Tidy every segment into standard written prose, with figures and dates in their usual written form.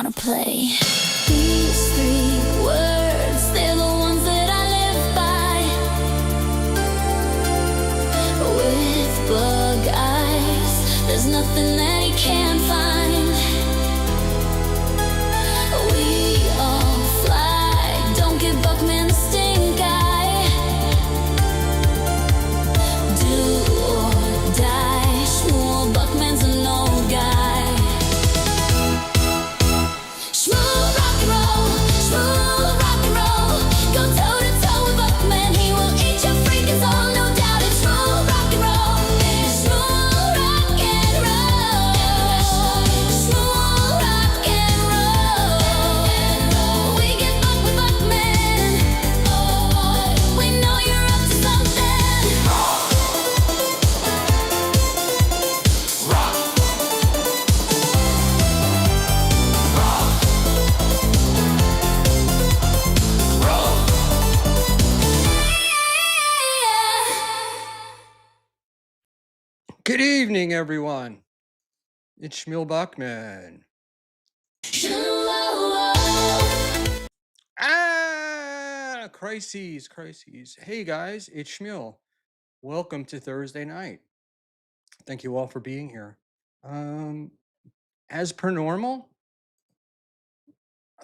wanna play. These 3 words, they're the ones that I live by. With bug eyes, there's nothing that he can't find. We all fly, don't give Buckman the stink eye. Do or die, Schmuel Buckman's an old guy. Schmuel rock and roll, Schmuel rock and roll. Go toe to toe with Buckman, he will eat your freaking soul, no doubt. It's Schmuel rock and roll, it's Schmuel rock and roll. Schmuel rock and roll. We get bucked with Buckman. We know you're up to something. Good evening, everyone. It's Schmuel Buckman. Crises. Hey guys, it's Schmuel. Welcome to Thursday night. Thank you all for being here. As per normal,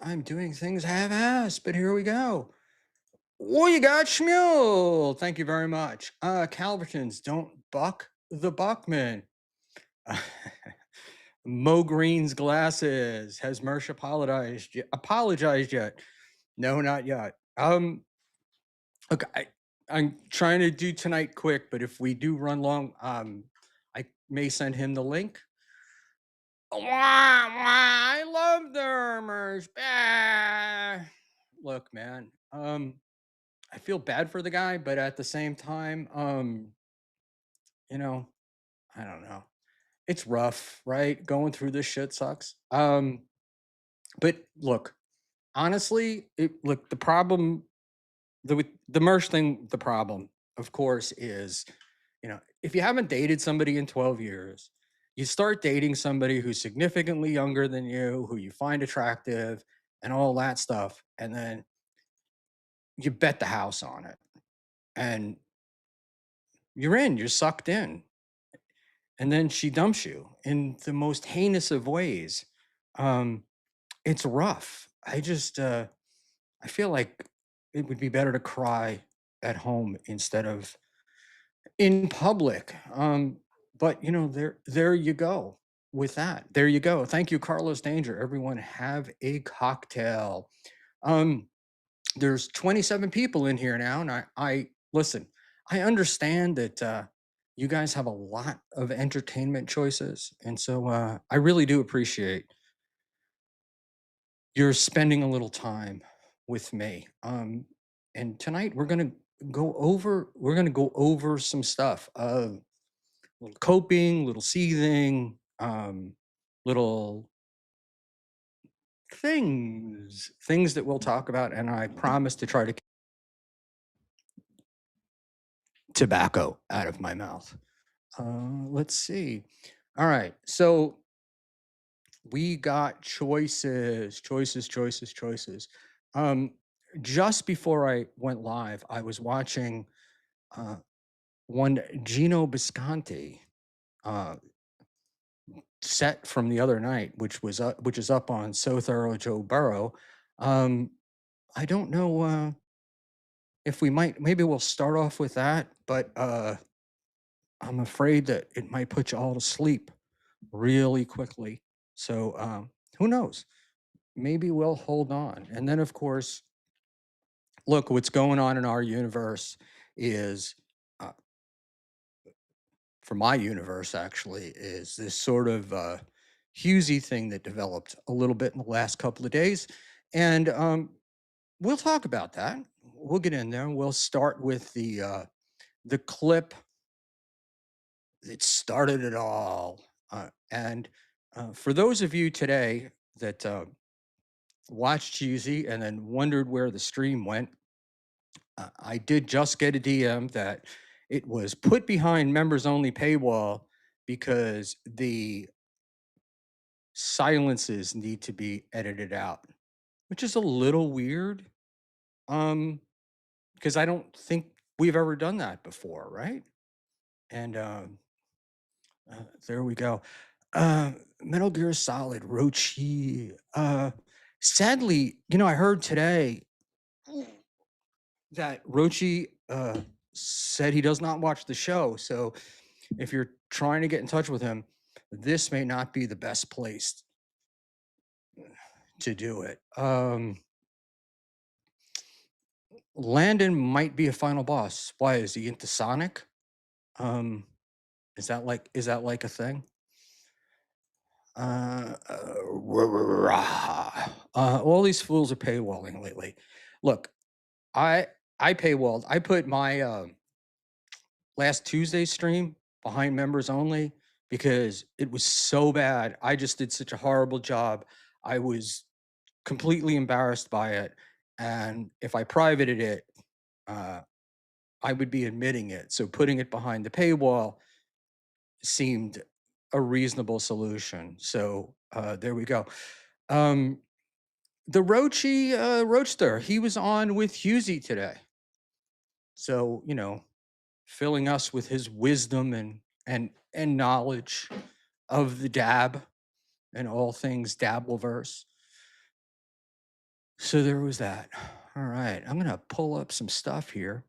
I'm doing things half-assed, but here we go. What you got, Schmuel? Thank you very much. Calvertons, don't buck the Buckman. Mo Green's glasses. Has Mersh apologized yet? No, not yet. Okay, I'm trying to do tonight quick, but if we do run long, I may send him the link. I love Dermers. Look, man. I feel bad for the guy, but at the same time, I don't know. It's rough, right? Going through this shit sucks. But look, honestly, the problem, the Mersh thing, the problem, of course, is, if you haven't dated somebody in 12 years, you start dating somebody who's significantly younger than you, who you find attractive, and all that stuff, and then you bet the house on it, and you're sucked in, and then she dumps you in the most heinous of ways. It's rough. I feel like it would be better to cry at home instead of in public. But there you go with that. There you go. Thank you, Carlos Danger. Everyone have a cocktail. There's 27 people in here now, and I listen. I understand that you guys have a lot of entertainment choices, and so I really do appreciate you're spending a little time with me. And tonight we're gonna go over some stuff. Little coping, little seething, little things that we'll talk about, and I promise to try to keep tobacco out of my mouth. Let's see. All right, so we got choices. Just before I went live, I was watching one Gino Bisconti set from the other night, which is up on So Thorough Joe Burrow. I don't know if maybe we'll start off with that, but I'm afraid that it might put you all to sleep really quickly. So who knows? Maybe we'll hold on. And then, of course, look, what's going on in our universe is, for my universe, actually, is this sort of Husey thing that developed a little bit in the last couple of days. And we'll talk about that. We'll get in there. We'll start with the clip that started it all. And for those of you today that watched Husey and then wondered where the stream went, I did just get a DM that it was put behind members only paywall because the silences need to be edited out, which is a little weird. Um, because I don't think we've ever done that before, right? And there we go. Uh, Metal Gear Solid, Rochi. Sadly, I heard today that Rochi said he does not watch the show. So if you're trying to get in touch with him, this may not be the best place to do it. Landon might be a final boss. Why is he into Sonic? Um, is that like a thing? All these fools are paywalling lately. Look, I I paywalled. I put my last Tuesday stream behind members only because it was so bad. I just did such a horrible job. I was completely embarrassed by it, and if I privated it, uh, I would be admitting it. So putting it behind the paywall seemed a reasonable solution. So there we go. Um, the Roachy Roadster, he was on with Husey today. So, filling us with his wisdom and knowledge of the dab and all things Dabbleverse. So there was that. All right, I'm gonna pull up some stuff here,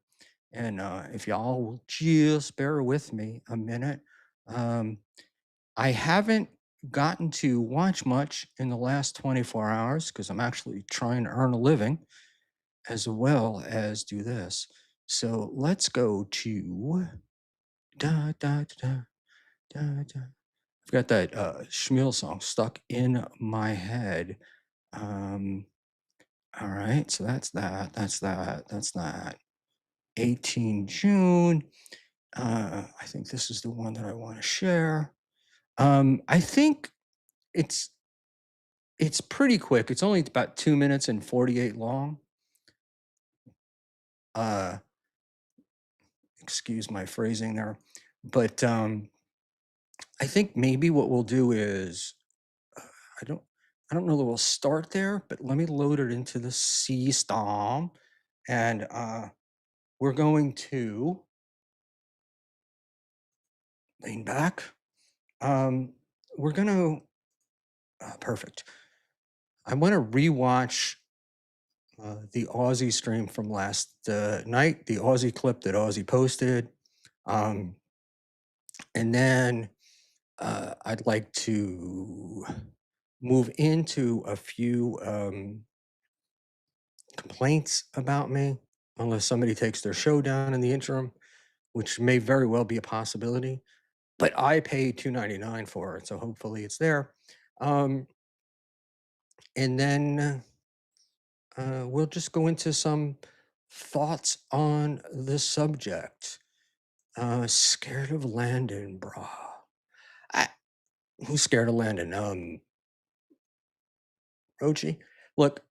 and if y'all will just bear with me a minute. Um, I haven't gotten to watch much in the last 24 hours because I'm actually trying to earn a living as well as do this. So let's go to da da da da da. I've got that Schmuel song stuck in my head. Um, all right, so that's that. That's that. That's that. 18 June. I think this is the one that I want to share. I think it's it's pretty quick. It's only about 2 minutes and 48 long. Uh, excuse my phrasing there, but I think maybe what we'll do is uh, I don't I don't know that we'll start there, but let me load it into the C stom, and we're going to lean back. Um, we're gonna perfect. I want to rewatch the Aussie stream from last night, the Aussie clip that Aussie posted. Um, and then I'd like to move into a few complaints about me, unless somebody takes their show down in the interim, which may very well be a possibility. But I paid $2.99 for it, so hopefully it's there. Um, and then we'll just go into some thoughts on the subject. Scared of Landon, brah. I, who's scared of Landon? Rochi. Look,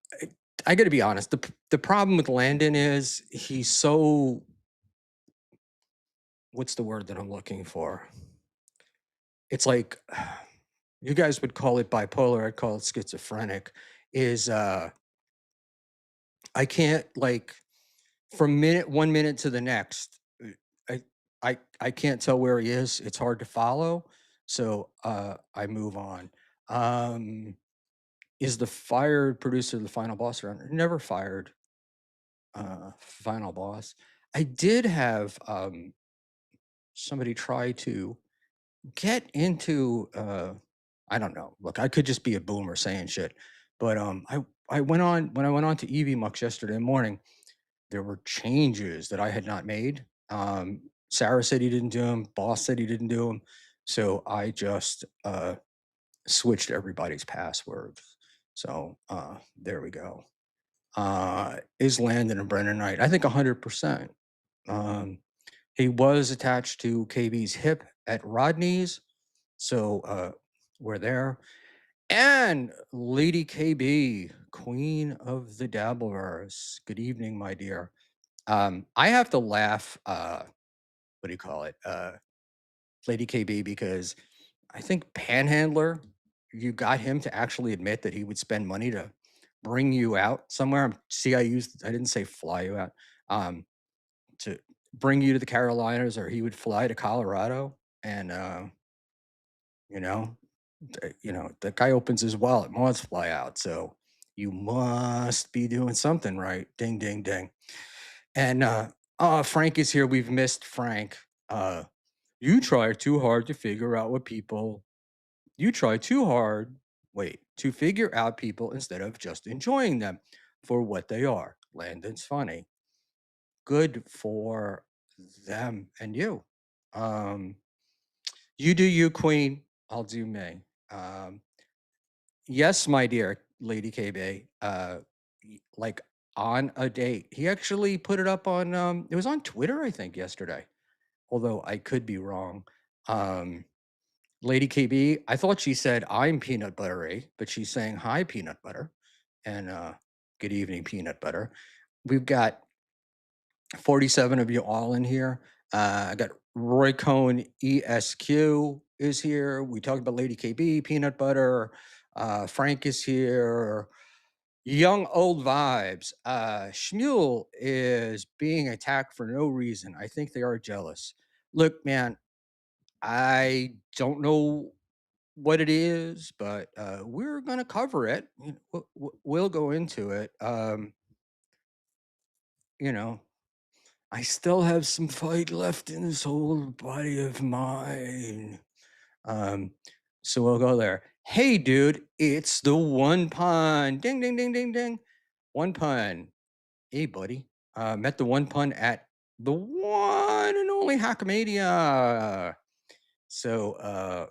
I got to be honest. The problem with Landon is he's so. What's the word that I'm looking for? It's like you guys would call it bipolar. I'd call it schizophrenic. Is I can't like from 1 minute to the next. I I can't tell where he is. It's hard to follow. So I move on. Um, is the fired producer the final boss around? Never fired final boss. I did have somebody try to get into I don't know. Look, I could just be a boomer saying shit, but I went on when I went on to EV Mux yesterday morning. There were changes that I had not made. Sarah said he didn't do them. Boss said he didn't do them. So I just switched everybody's passwords. So there we go. Is Landon and Brennan Knight? I think 100%. Um, he was attached to KB's hip at Rodney's. So we're there. And Lady KB, Queen of the Dabbleverse. Good evening, my dear. I have to laugh. What do you call it? Lady KB, because I think Panhandler you got him to actually admit that he would spend money to bring you out somewhere. See, I didn't say fly you out. To bring you to the Carolinas, or he would fly to Colorado, and you know, the guy opens his wallet and wants fly out. So you must be doing something right. Ding, ding, ding. And Frank is here. We've missed Frank. Uh, you try too hard to figure out what people. You try too hard. Wait, to figure out people instead of just enjoying them for what they are. Landon's funny. Good for them and you. Um, you do you, Queen. I'll do me. Um, yes, my dear Lady KB. Like on a date. He actually put it up on. It was on Twitter, I think, yesterday. Although I could be wrong. Um, Lady KB. I thought she said I'm peanut buttery, but she's saying hi, peanut butter, and good evening, peanut butter. We've got 47 of you all in here. I got Roy Cohn ESQ is here. We talked about Lady KB, peanut butter. Frank is here. Young old vibes. Schmuel is being attacked for no reason. I think they are jealous. Look, man, I don't know what it is, but we're gonna cover it. We'll go into it. You know, I still have some fight left in this whole body of mine. Um, so we'll go there. Hey, dude, it's the one pun. Ding, ding, ding, ding, ding. One pun. Hey, buddy. Met the one pun at the one and only Hackmania. So,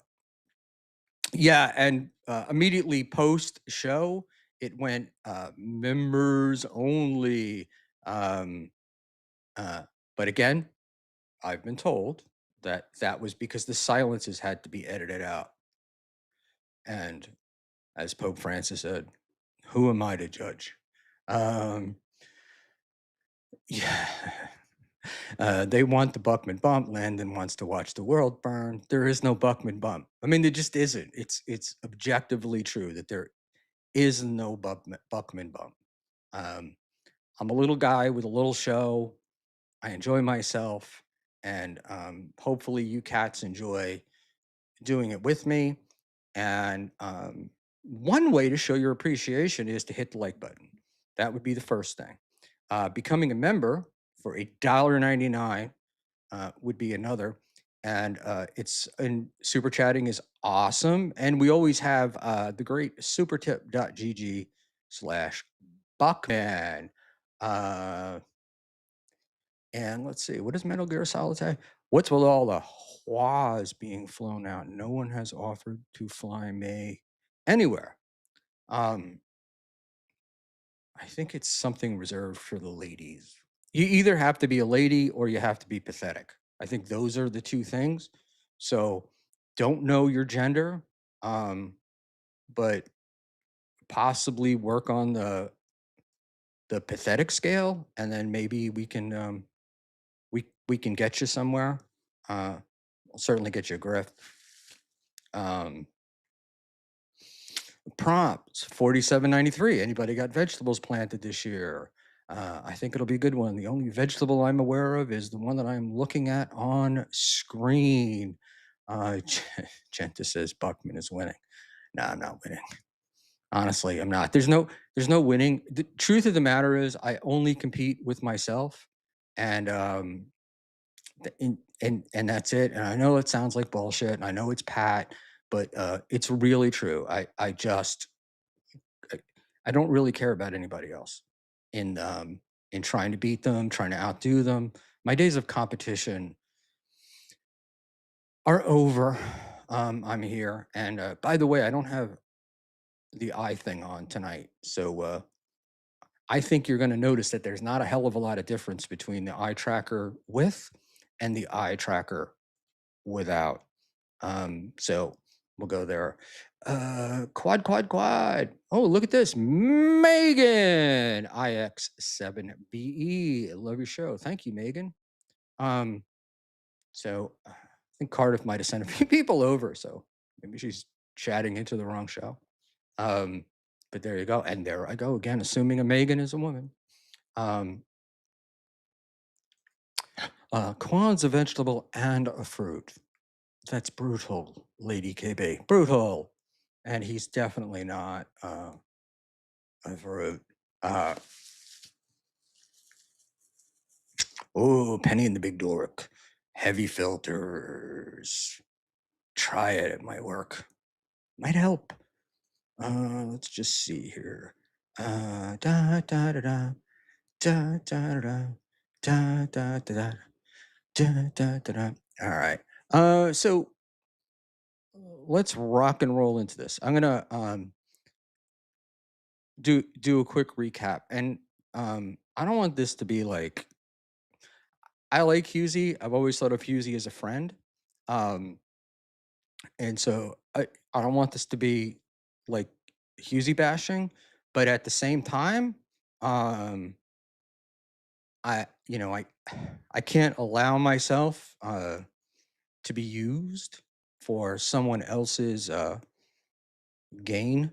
yeah, and immediately post show, it went members only. Um, uh, but again, I've been told that that was because the silences had to be edited out. And as Pope Francis said, who am I to judge? Um, yeah. They want the Buckman bump. Landon wants to watch the world burn. There is no Buckman bump. I mean, there just isn't. It's objectively true that there is no Buckman bump. Um, I'm a little guy with a little show. I enjoy myself, and hopefully, you cats enjoy doing it with me. And one way to show your appreciation is to hit the like button. That would be the first thing. Becoming a member for $1.99 would be another. And super chatting is awesome. And we always have the great supertip.gg slash Buckman. Uh, and let's see, what does Metal Gear Solid say? What's with all the Huas being flown out? No one has offered to fly me anywhere. Um, I think it's something reserved for the ladies. You either have to be a lady or you have to be pathetic. I think those are the two things. So don't know your gender, but possibly work on the pathetic scale, and then maybe we can get you somewhere. We'll certainly get you a grift. Um, Prompts 47.93. Anybody got vegetables planted this year? I think it'll be a good one. The only vegetable I'm aware of is the one that I'm looking at on screen. Genta says Buckman is winning. No, I'm not winning. Honestly, I'm not. There's no winning. The truth of the matter is I only compete with myself, and and that's it. And I know it sounds like bullshit, and I know it's pat, but it's really true. I, I don't really care about anybody else in trying to beat them, trying to outdo them. My days of competition are over. I'm here, and by the way, I don't have the eye thing on tonight, so I think you're going to notice that there's not a hell of a lot of difference between the eye tracker with and the eye tracker without. So we'll go there. Quad, quad, quad. Oh, look at this. Megan, IX7BE. Love your show. Thank you, Megan. So I think Cardiff might have sent a few people over. So maybe she's chatting into the wrong show. Um, but there you go. And there I go again, assuming a Megan is a woman. Um, Corn's a vegetable and a fruit. That's brutal, Lady KB. Brutal. And he's definitely not a fruit. Uh, oh, Penny and the Big Dork. Heavy filters. Try it. It might work. Might help. Let's just see here. Da da da da da da da da da da da da da da da. All right. So let's rock and roll into this. I'm gonna do a quick recap, and I don't want this to be like I like Husey. I've always thought of Husey as a friend, um, and so I don't want this to be like Husey bashing, but at the same time, um, I I can't allow myself to be used for someone else's gain.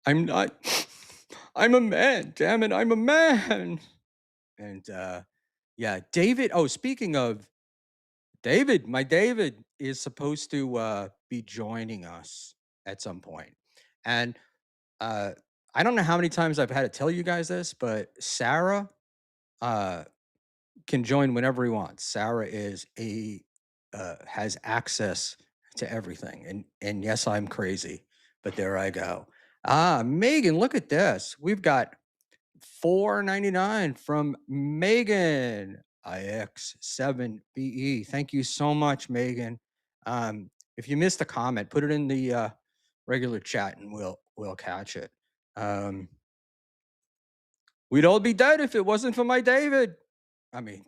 I'm not. I'm a man. Damn it, I'm a man. And yeah, David. Oh, speaking of David, my David is supposed to be joining us at some point, and uh, I don't know how many times I've had to tell you guys this, but Sarah uh, can join whenever he wants. Sarah is a has access to everything, and yes, I'm crazy, but there I go. Ah, Megan, look at this. We've got 4.99 from Megan IX7BE. Thank you so much, Megan. If you missed a comment, put it in the regular chat, and we'll catch it. We'd all be dead if it wasn't for my David. I mean,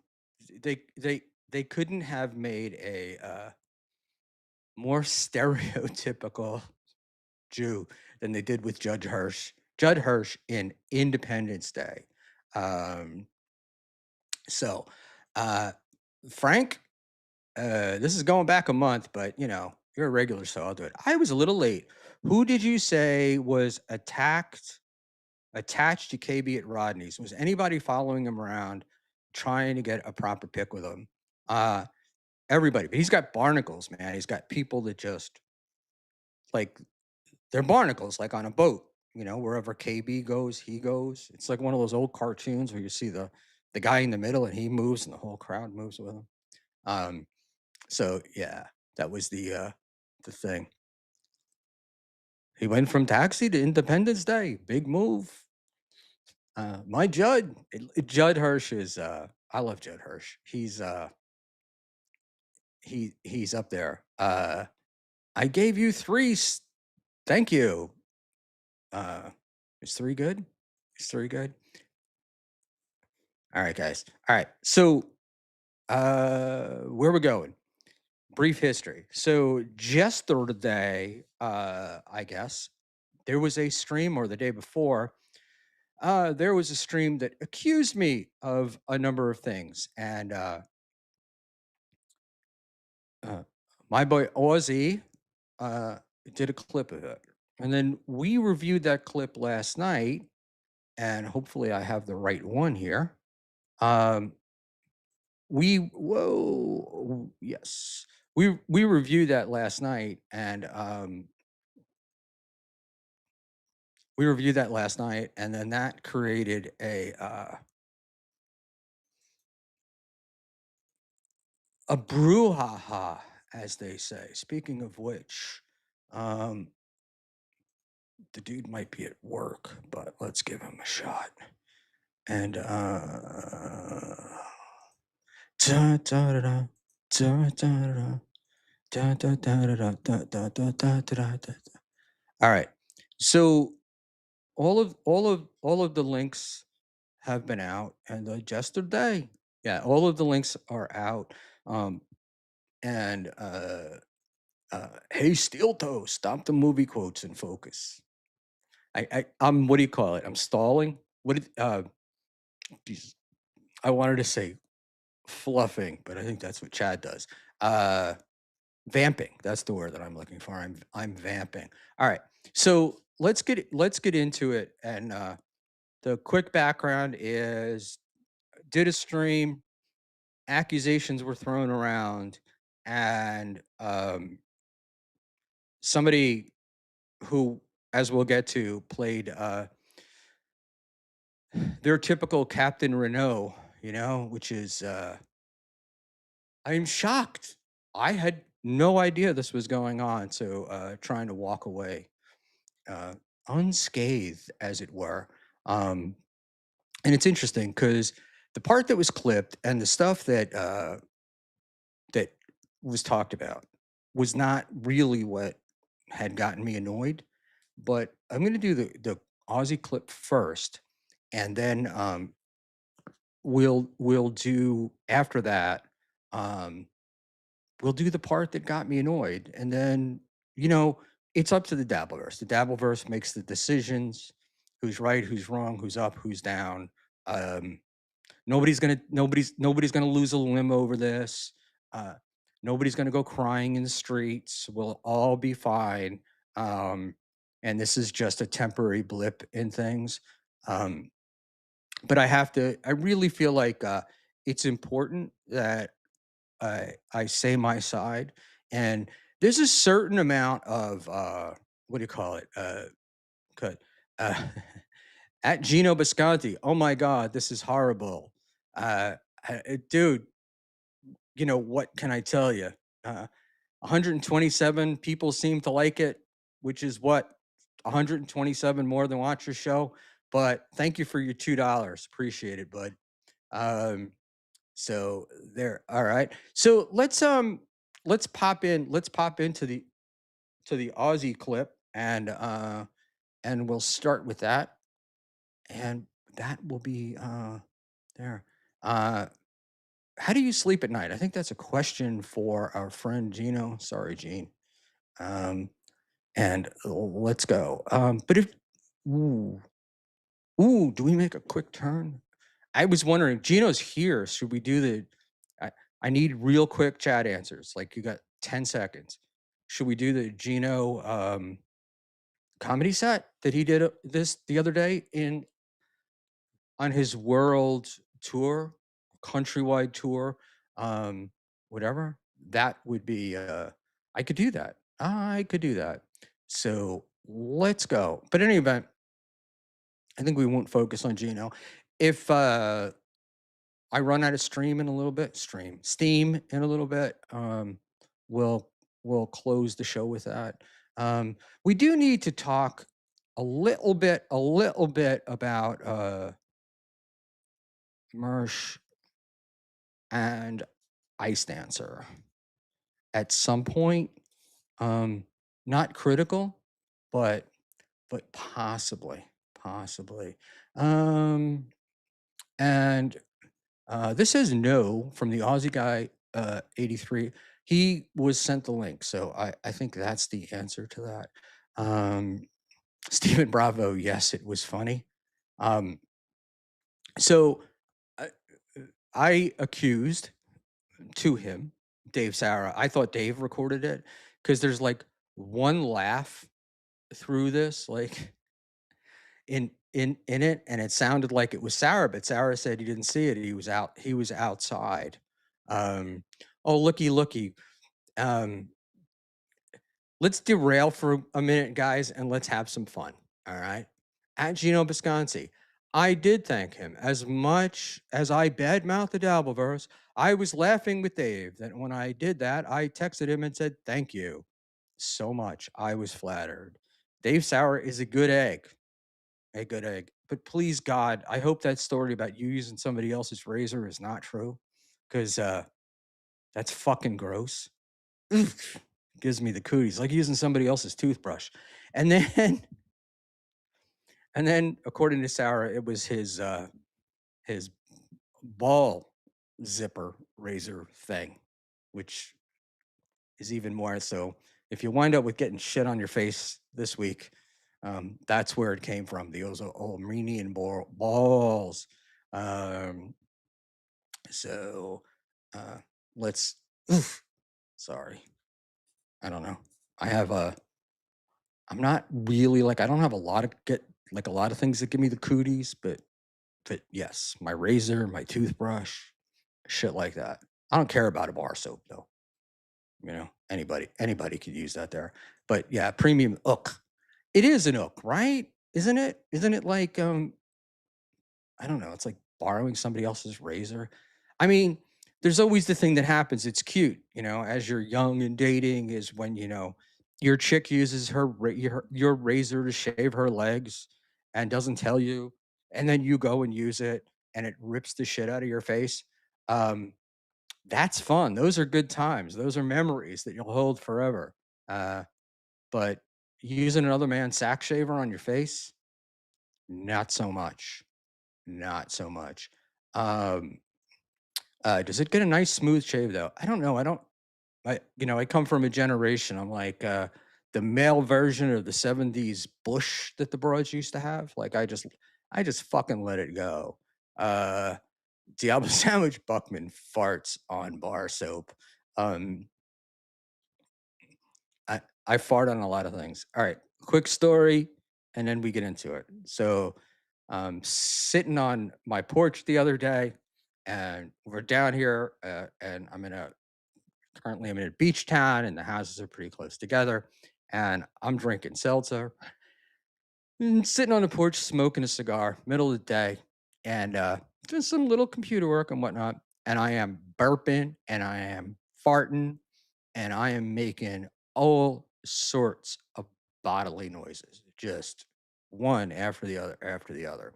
they couldn't have made a more stereotypical Jew than they did with Judge Hirsch. Judd Hirsch in Independence Day. Um, so, uh, Frank, this is going back a month, but you're a regular, so I'll do it. I was a little late. Who did you say was attached to KB at Rodney's? Was anybody following him around trying to get a proper pick with him? Everybody, but he's got barnacles, man. He's got people that just like they're barnacles, like on a boat. Wherever KB goes, he goes. It's like one of those old cartoons where you see the guy in the middle and he moves and the whole crowd moves with him. So yeah, that was the thing. He went from Taxi to Independence Day. Big move. My Judd Hirsch is I love Judd Hirsch. He's up there. I gave you three. Thank you. Is three good? Is three good? All right, guys. All right. So where we going? Brief history. So yesterday, I guess, there was a stream, or the day before, there was a stream that accused me of a number of things. And my boy Ozzy did a clip of it. And then we reviewed that clip last night, and hopefully I have the right one here. Yes, we reviewed that last night, and then that created a brouhaha, as they say. Speaking of which, the dude might be at work, but let's give him a shot. And da da da da da da da da da da da da da da da. All right, so all of the links have been out, and yesterday, yeah, all of the links are out. And hey, Steel Toe, stop the movie quotes and focus. I'm what do you call it? I'm stalling. Geez, I wanted to say fluffing, but I think that's what Chad does. Vamping. That's the word that I'm looking for. I'm vamping. All right. So let's get into it. And the quick background is did a stream, accusations were thrown around, and somebody who, as we'll get to, played their typical Captain Renault, which is I'm shocked. I had no idea this was going on. So trying to walk away uh, unscathed, as it were. Um, and it's interesting because the part that was clipped and the stuff that was talked about was not really what had gotten me annoyed. But I'm going to do the Aussie clip first, and then we'll do after that. Um, we'll do the part that got me annoyed, and then you know it's up to the Dabbleverse. The Dabbleverse makes the decisions: who's right, who's wrong, who's up, who's down. Um, nobody's gonna lose a limb over this. Uh, nobody's gonna go crying in the streets. We'll all be fine. Um, and this is just a temporary blip in things. Um, but I really feel like it's important that I say my side, and there's a certain amount of what do you call it? Cut. Uh, at Gino Bisconti. Oh my God, this is horrible. Uh, Dude, what can I tell you? Uh, 127 people seem to like it, which is what 127 more than watch your show. But thank you for your $2. Appreciate it, bud. Um, so there. All right. So let's pop in. Let's pop into the Aussie clip, and we'll start with that, and that will be there. Uh, how do you sleep at night? I think that's a question for our friend Gino. Sorry, Gene. Um, and let's go. But if ooh do we make a quick turn? I was wondering, Gino's here. Should we do the? I, I need real quick chat answers. Like you got 10 seconds. Should we do the Gino comedy set that he did this the other day in on his world tour, countrywide tour, um, whatever? That would be. I could do that. I could do that. So let's go. But in any event, I think we won't focus on Gino. If I run out of steam in a little bit. We'll we'll close the show with that. We do need to talk a little bit about Mersh and Ice Dancer at some point. Um, Not critical, but possibly, possibly. Um, and this says no from the Aussie guy, 83. He was sent the link. So I think that's the answer to that. Um, Stephen Bravo, yes, it was funny. Um, so I, I accused to him Dave Sarah. I thought Dave recorded it because there's like one laugh through this, like in it, and it sounded like it was Sarah, but Sarah said he didn't see it. He was outside. Um, oh, looky. Um, let's derail for a minute, guys, and let's have some fun. All right. At Gino Bisconti, I did thank him. As much as I badmouthed the Dabbleverse, I was laughing with Dave that when I did that, I texted him and said, thank you so much. I was flattered. Dave Sauer is a good egg. A good egg. But please, God, I hope that story about you using somebody else's razor is not true, because that's fucking gross. Oof, gives me the cooties, like using somebody else's toothbrush. And then, and then, according to Sarah, it was his ball zipper razor thing, which is even more so. If you wind up with getting shit on your face this week, that's where it came from. The Armenian balls. Um, so uh, let's. Oof, sorry. I don't know. I have a. I'm not really like I don't have a lot of a lot of things that give me the cooties, but yes, my razor, my toothbrush, shit like that. I don't care about a bar soap though. Anybody could use that there. But yeah, premium ook. It is an ook, right? Isn't it? Isn't it like I don't know, it's like borrowing somebody else's razor. I mean, there's always the thing that happens. It's cute, as you're young and dating is when, your chick uses your razor to shave her legs and doesn't tell you, and then you go and use it and it rips the shit out of your face. Um, that's fun. Those are good times. Those are memories that you'll hold forever. Uh, but using another man's sack shaver on your face, not so much. Not so much. Um, does it get a nice smooth shave though? I don't know. I come from a generation. I'm like the male version of the 70s bush that the broads used to have. Like I just fucking let it go. Uh Diablo Sandwich Buckman farts on bar soap. Um I fart on a lot of things. All right, quick story, and then we get into it. So, sitting on my porch the other day, and we're down here, and currently I'm in a beach town, and the houses are pretty close together, and I'm drinking seltzer, and sitting on the porch smoking a cigar, middle of the day, and doing some little computer work and whatnot, and I am burping and I am farting and I am making all sorts of bodily noises, just one after the other.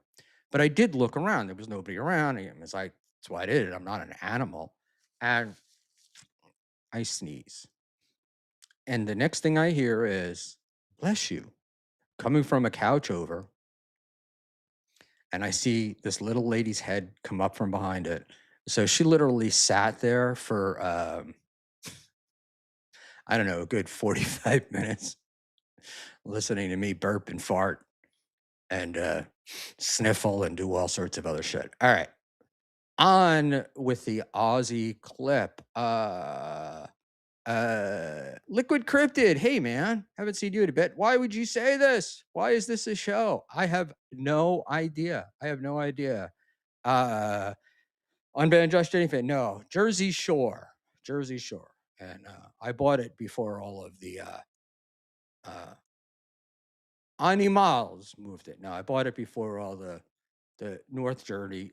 But I did look around. There was nobody around. And it's like, that's why I did it. I'm not an animal. And I sneeze. And the next thing I hear is, bless you, coming from a couch over. And I see this little lady's head come up from behind it. So she literally sat there for, I don't know, a good 45 minutes listening to me burp and fart and sniffle and do all sorts of other shit. All right. On with the Aussie clip. Liquid Cryptid. Hey man, haven't seen you in a bit. Why would you say this? Why is this a show? I have no idea. I have no idea. Unbanned Josh Jenny no. Jersey Shore. Jersey Shore. And I bought it before all of the uh Animals moved it. No, I bought it before all the North Jersey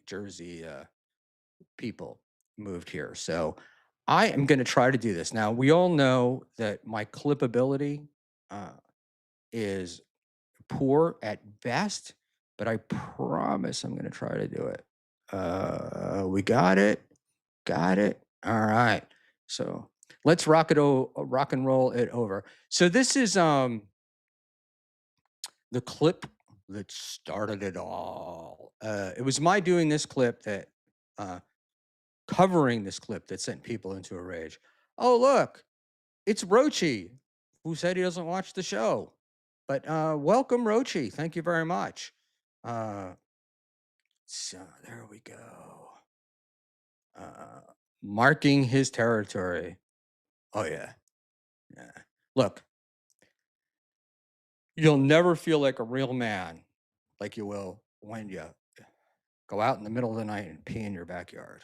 people moved here. So I am going to try to do this. Now we all know that my clippability uh, is poor at best, but I promise I'm going to try to do it. We got it. Got it. All right. So let's rock and roll it over. So this is the clip that started it all. It was my doing this clip that covering this clip that sent people into a rage. Oh, look, it's Rochi, who said he doesn't watch the show. But welcome, Rochi. Thank you very much. So there we go. Marking his territory. Oh, yeah. Yeah. Look, you'll never feel like a real man like you will when you go out in the middle of the night and pee in your backyard.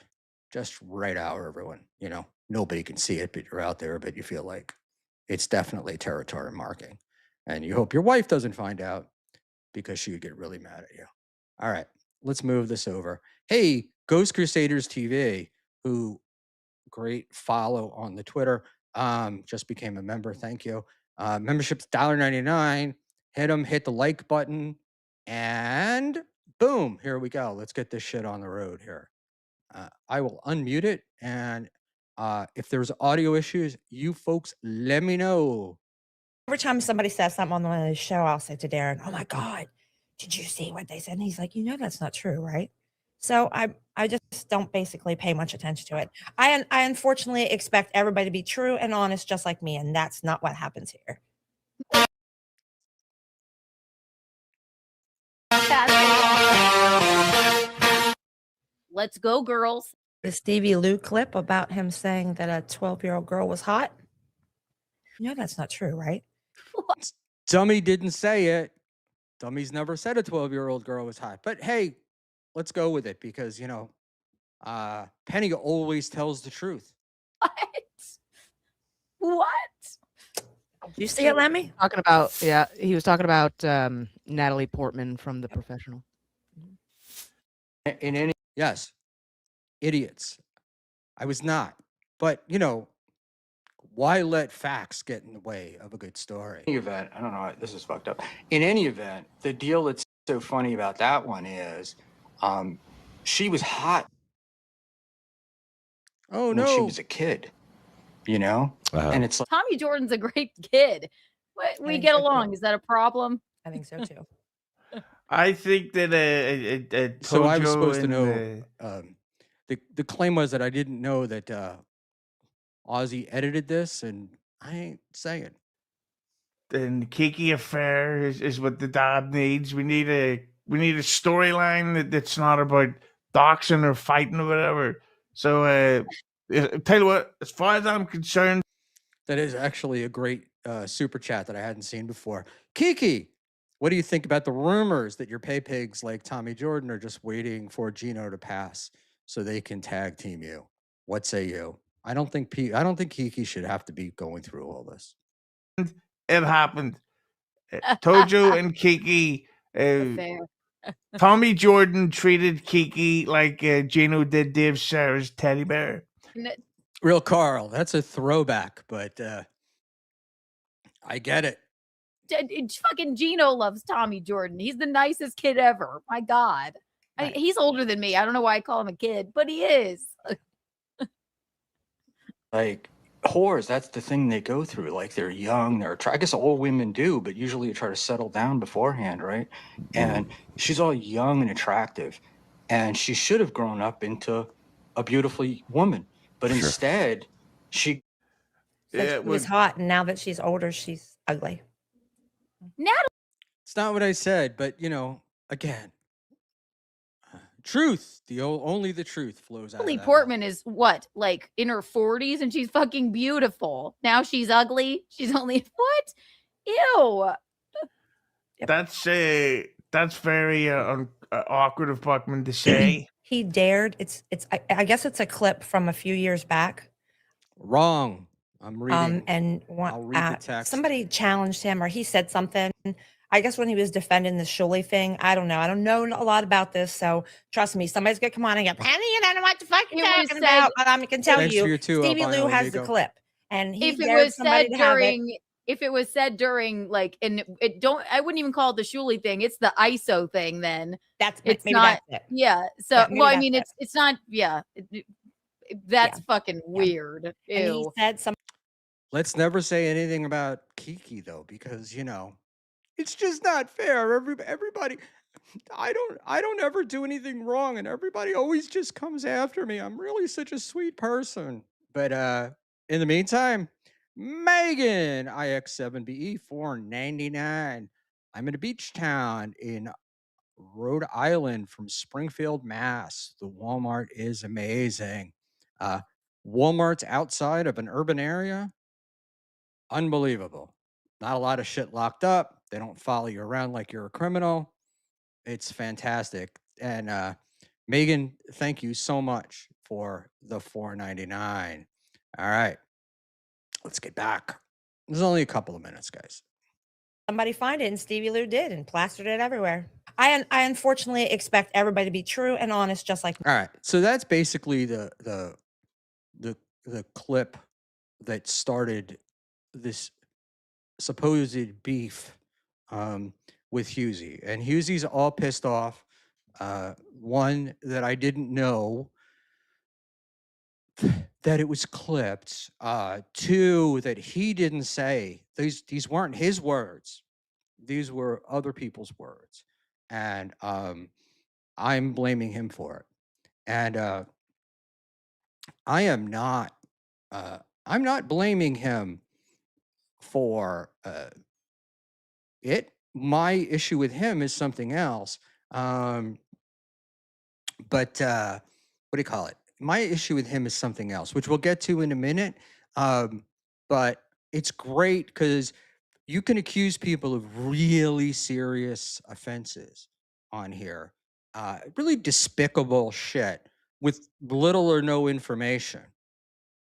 Just right out, everyone. Nobody can see it, but you're out there, but you feel like it's definitely territory marking. And you hope your wife doesn't find out because she would get really mad at you. All right, let's move this over. Hey, Ghost Crusaders TV, who great follow on the Twitter, just became a member. Thank you. Membership's $1.99. Hit them, hit the like button, and boom, here we go. Let's get this shit on the road here. I will unmute it, and if there's audio issues, you folks let me know. Every time somebody says something on the show, I'll say to Darren, "Oh my God, did you see what they said?" And he's like, "That's not true, right?" So I just don't basically pay much attention to it. I unfortunately expect everybody to be true and honest, just like me, and that's not what happens here. Let's go, girls. The Stevie Lou clip about him saying that a 12-year-old girl was hot. You know that's not true, right? Dummy didn't say it. Dummy's never said a 12-year-old girl was hot. But hey, let's go with it because, Penny always tells the truth. What? What? Do you see it, Lemmy? Talking about, yeah, he was talking about Natalie Portman from The Professional. In any, yes, idiots. I was not. But, why let facts get in the way of a good story? In any event, I don't know, this is fucked up. In any event, the deal that's so funny about that one is she was hot when she was a kid, And it's like, Tommy Jordan's a great kid. We think get so, too. along. Is that a problem? I think so too. I think that so I was Tojo supposed to and, know. The claim was that I didn't know that Ozzy edited this, and I ain't saying. and Kiki affair is what the dad needs. We need a storyline that's not about doxing or fighting or whatever. So tell you what, as far as I'm concerned, That is actually a great super chat that I hadn't seen before. Kiki, what do you think about the rumors that your pay pigs like Tommy Jordan are just waiting for Gino to pass so they can tag team you? What say you? I don't think Kiki should have to be going through all this. it happened. Tojo and Kiki. Fair. Tommy Jordan treated Kiki like Gino did Dave Sarah's teddy bear. Real Carl, that's a throwback, but I get it. Fucking Gino loves Tommy Jordan. He's the nicest kid ever. My God. Right. He's older than me. I don't know why I call him a kid, but he is. Like whores, that's the thing they go through. Like they're young, I guess all women do, but usually you try to settle down beforehand, right? And she's all young and attractive, and she should have grown up into a beautiful woman, but instead she Said she was hot, and now that she's older, she's ugly. It's not what I said, but again, truth. Only the truth flows out. Natalie of that Portman is what, like in her 40s, and she's fucking beautiful. Now she's ugly. She's only what? Ew. That's very awkward of Buckman to say. He dared. I guess it's a clip from a few years back. Wrong. I'm reading. And I'll read the text. somebody challenged him, or he said something. I guess when he was defending the Schmuel thing, I don't know. I don't know a lot about this, so trust me, somebody's gonna come on and go, Penny, you don't know what the fuck you're It was talking said- about. But I can tell Thanks for you, your two, Stevie albino Lou has the amigo. clip, and he If it dared was somebody said to have it. during, if it was said during, like, and I wouldn't even call it the Schmuel thing. It's the ISO thing. Then It's maybe not. that's it. Yeah. So, Yeah, maybe well, I that's mean, it. it's not. Yeah. That's fucking Yeah. weird. And he Ew. said something. Let's never say anything about Kiki though, because it's just not fair. Everybody, I don't ever do anything wrong, and everybody always just comes after me. I'm really such a sweet person. But in the meantime, Megan IX7BE 499. I'm in a beach town in Rhode Island from Springfield, Mass. The Walmart is amazing. Walmart's outside of an urban area. Unbelievable. Not a lot of shit locked up. They don't follow you around like you're a criminal. It's fantastic. And Megan, thank you so much for the $4.99. All right. Let's get back. There's only a couple of minutes, guys. Somebody find it, and Stevie Lou did, and plastered it everywhere. I unfortunately expect everybody to be true and honest, just like All right. So that's basically the clip that started this supposed beef with Husey. And Husey's all pissed off. One, that I didn't know that it was clipped. Two, that he didn't say these weren't his words. These were other people's words. And I'm blaming him for it. And I'm not blaming him for it. My issue with him is something else. But what do you call it? My issue with him is something else, which we'll get to in a minute. But it's great because you can accuse people of really serious offenses on here, really despicable shit with little or no information,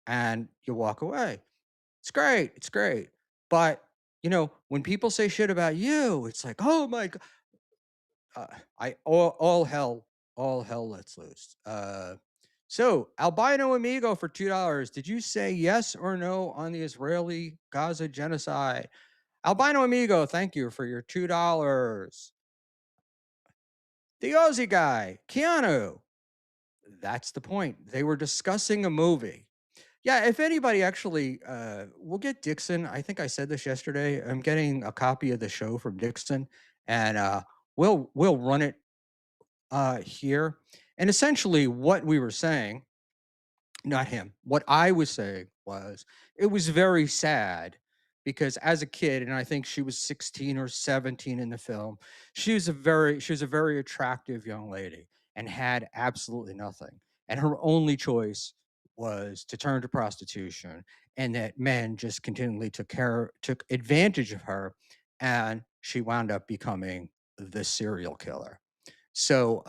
and you walk away. It's great. It's great. But, when people say shit about you, it's like, oh my God. I all hell lets loose. So albino amigo for $2. Did you say yes or no on the Israeli Gaza genocide? Albino amigo, thank you for your $2. The Aussie guy, Keanu. That's the point. They were discussing a movie. Yeah, if anybody actually, we'll get Dixon. I think I said this yesterday. I'm getting a copy of the show from Dixon, and we'll run it here. And essentially, what we were saying, not him, what I was saying was it was very sad because as a kid, and I think she was 16 or 17 in the film, she was a very attractive young lady and had absolutely nothing. And her only choice was to turn to prostitution, and that men just continually took advantage of her, and she wound up becoming the serial killer. So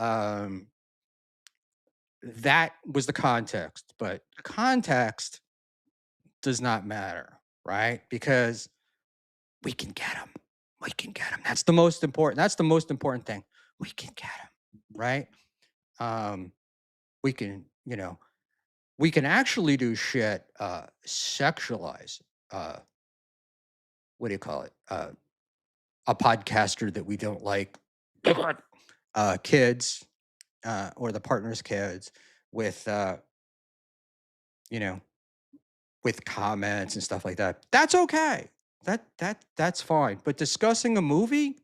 that was the context, but context does not matter, right? Because we can get them. We can get them. That's the most important. That's the most important thing. We can get them, right? We can, we can actually do shit, sexualize. What do you call it? A podcaster that we don't like, kids, or the partner's kids with, you know, with comments and stuff like that. That's okay. That's fine. But discussing a movie,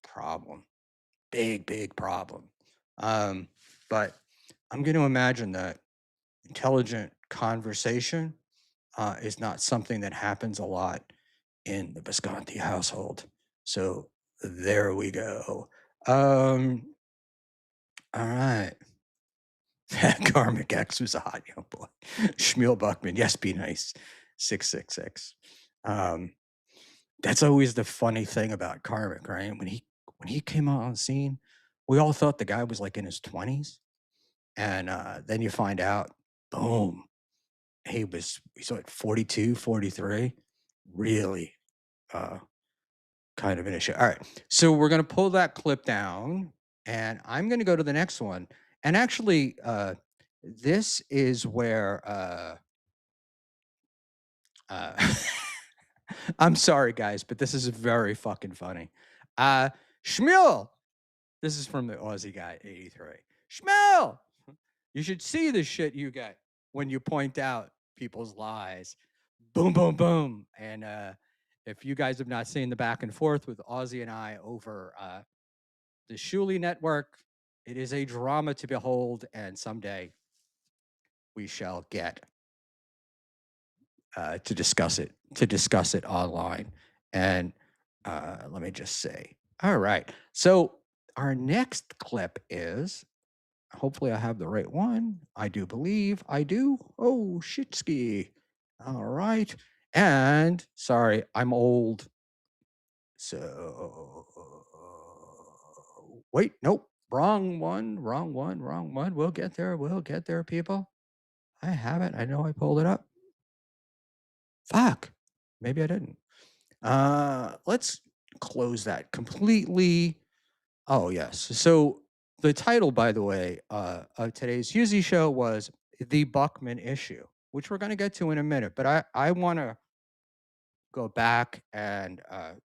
problem. Big problem. But I'm going to imagine that intelligent conversation is not something that happens a lot in the Visconti household. So there we go. All right. Karmic X was a hot young boy. Schmuel Buckman, yes, be nice. 666. That's always the funny thing about Karmic, right? When he came out on the scene, we all thought the guy was like in his 20s. And then you find out, boom, he's like 42, 43. Really kind of an issue. All right. So we're gonna pull that clip down and I'm gonna go to the next one. And actually, this is where I'm sorry, guys, but this is very fucking funny. Schmuel, this is from the Aussie guy, 83. Schmuel, you should see the shit you get when you point out people's lies. Boom, boom, boom. And if you guys have not seen the back and forth with Aussie and I over the Shuli network, it is a drama to behold, and someday we shall get to discuss it online. And let me just say, all right. So our next clip is, hopefully I have the right one. I do believe I do. Oh, shitski. All right. And sorry, I'm old. So wait, nope. Wrong one. We'll get there, people. I have it. I know I pulled it up. Fuck. Maybe I didn't. Let's close that completely. Oh, yes. So the title, by the way, of today's Husey show was The Buckman Issue, which we're going to get to in a minute. But I want to go back and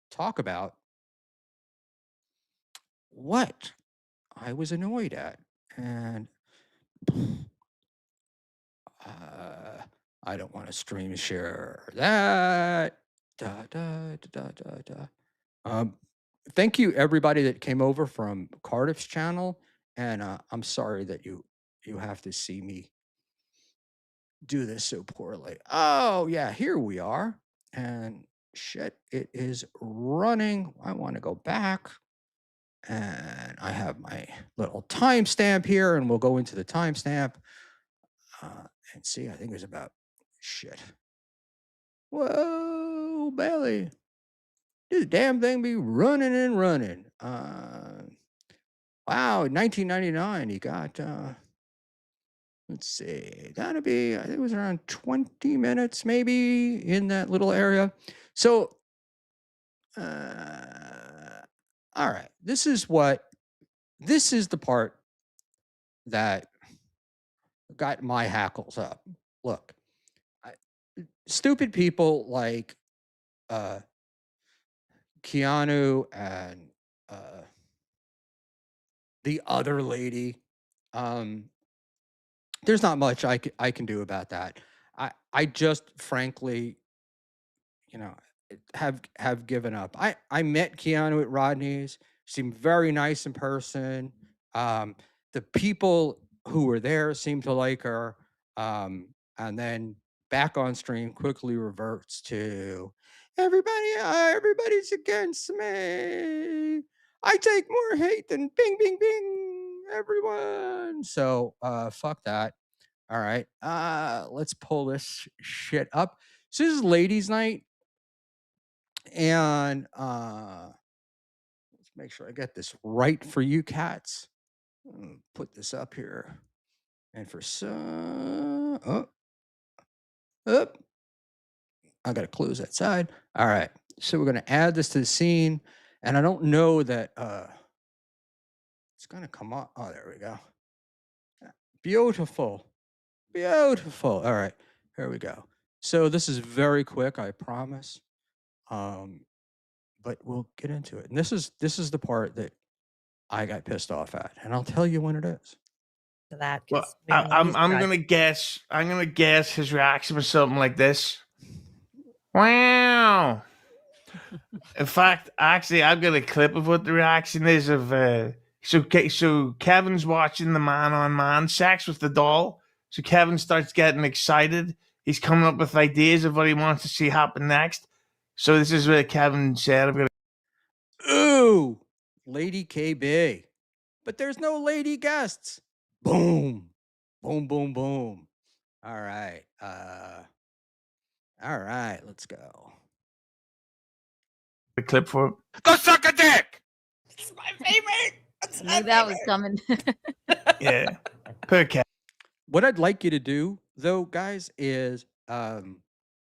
talk about what I was annoyed at. And I don't want to stream share that. Thank you everybody that came over from Cardiff's channel, and I'm sorry that you have to see me do this so poorly. Oh yeah, here we are, and shit, it is running. I want to go back, and I have my little timestamp here, and we'll go into the timestamp and see. I think it was about shit. Whoa. old belly. This damn thing be running and running. Wow, in 1999, he got, let's see, that'd be, I think it was around 20 minutes maybe in that little area. So, all right, this is the part that got my hackles up. Look, I, stupid people like Keanu and the other lady. There's not much I can do about that. I just frankly, you know, have given up. I met Keanu at Rodney's. Seemed very nice in person. Um, the people who were there seemed to like her. And then back on stream quickly reverts to everybody's against me. I take more hate than bing bing bing everyone. So fuck that. All right. Let's pull this shit up. So this is ladies' night, and let's make sure I get this right for you cats. Put this up here, and for some, up. I gotta close that side. All right. So we're gonna add this to the scene, and I don't know that it's gonna come up. Oh, there we go. Beautiful. Beautiful. All right. Here we go. So this is very quick, I promise. But we'll get into it. And this is the part that I got pissed off at, and I'll tell you when it is. To that. Well, 'Cause we don't know I'm these I'm guys. gonna guess. I'm gonna guess his reaction was something like this. Wow. In fact, actually, I've got a clip of what the reaction is of. So Kevin's watching the man-on-man sex with the doll. So Kevin starts getting excited. He's coming up with ideas of what he wants to see happen next. So this is what Kevin said. I'm gonna. Ooh, Lady KB. But there's no lady guests. Boom. Boom, boom, boom. All right. All right, let's go. The clip for him. Go suck a dick. It's my favorite. It's I knew that was coming. Yeah. Poor Kevin. What I'd like you to do, though, guys, is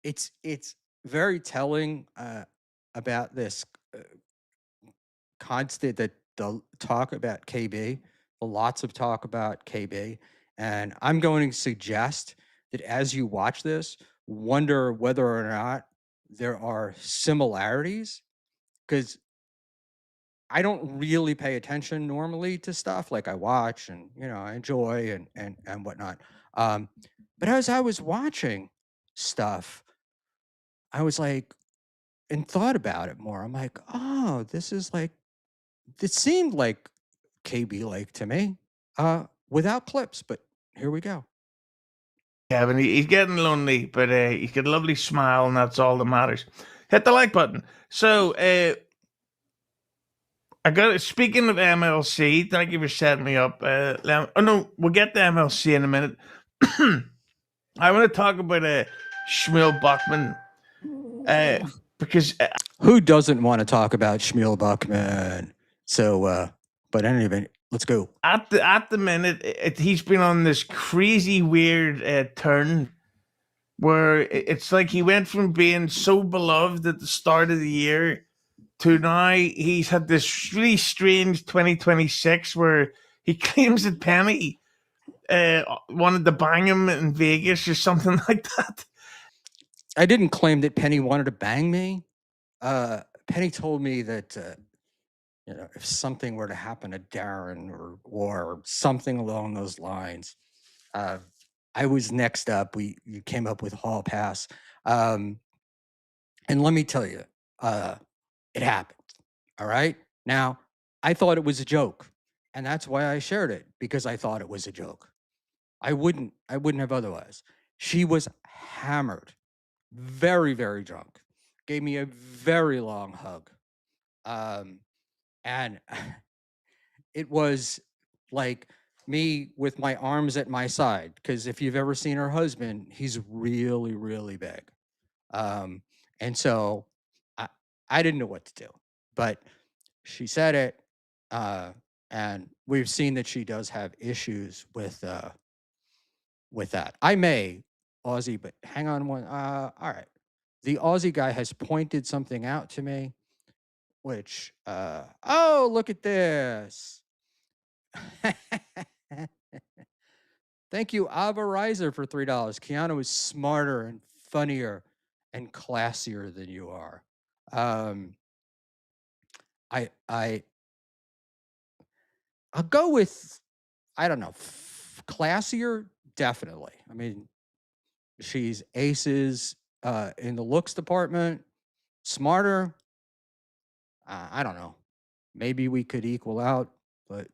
it's very telling about this constant that the talk about KB, lots of talk about KB, and I'm going to suggest that as you watch this, wonder whether or not there are similarities, because I don't really pay attention normally to stuff. Like I watch and I enjoy and whatnot. But as I was watching stuff, I was like, and thought about it more. I'm like, oh, this is like, it seemed like KB like to me, without clips. But here we go. Kevin, he's getting lonely, but he's got a lovely smile, and that's all that matters. Hit the like button. So, I got. Speaking of MLC, thank you for setting me up. Oh no, we'll get to MLC in a minute. I want to talk about Schmuel Buckman, because Who doesn't want to talk about Schmuel Buckman? So, but anyway, let's go. at the minute he's been on this crazy weird turn where it's like he went from being so beloved at the start of the year to now he's had this really strange 2026 where he claims that Penny wanted to bang him in Vegas or something like that. I didn't claim that Penny wanted to bang me. Penny told me that if something were to happen to Darren or something along those lines, I was next up. You came up with Hall Pass, and let me tell you, it happened. All right. Now, I thought it was a joke, and that's why I shared it, because I thought it was a joke. I wouldn't have otherwise. She was hammered, very, very drunk, gave me a very long hug. And it was like me with my arms at my side, because if you've ever seen her husband, he's really, really big. And so I I didn't know what to do, but she said it, uh, and we've seen that she does have issues with that. I may Aussie, but hang on one. All right, the Aussie guy has pointed something out to me, which oh look at this. Thank you, Ava Reiser, for $3. Keanu is smarter and funnier and classier than you are. Um, I I'll go with I don't know classier. Definitely. I mean, she's aces in the looks department. Smarter. I don't know. Maybe we could equal out, but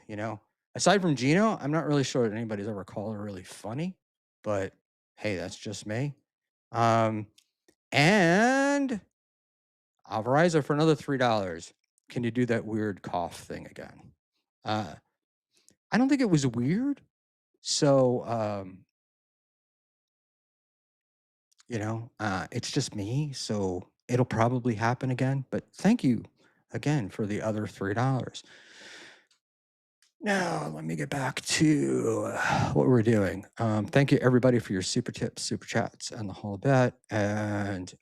you know, aside from Gino, I'm not really sure that anybody's ever called her really funny. But hey, that's just me. Um, and I'll rise her for another $3. Can you do that weird cough thing again? Uh, I don't think it was weird. So, it's just me. So it'll probably happen again. But thank you again for the other $3. Now, let me get back to what we're doing. Thank you, everybody, for your super tips, super chats, and the whole bit. And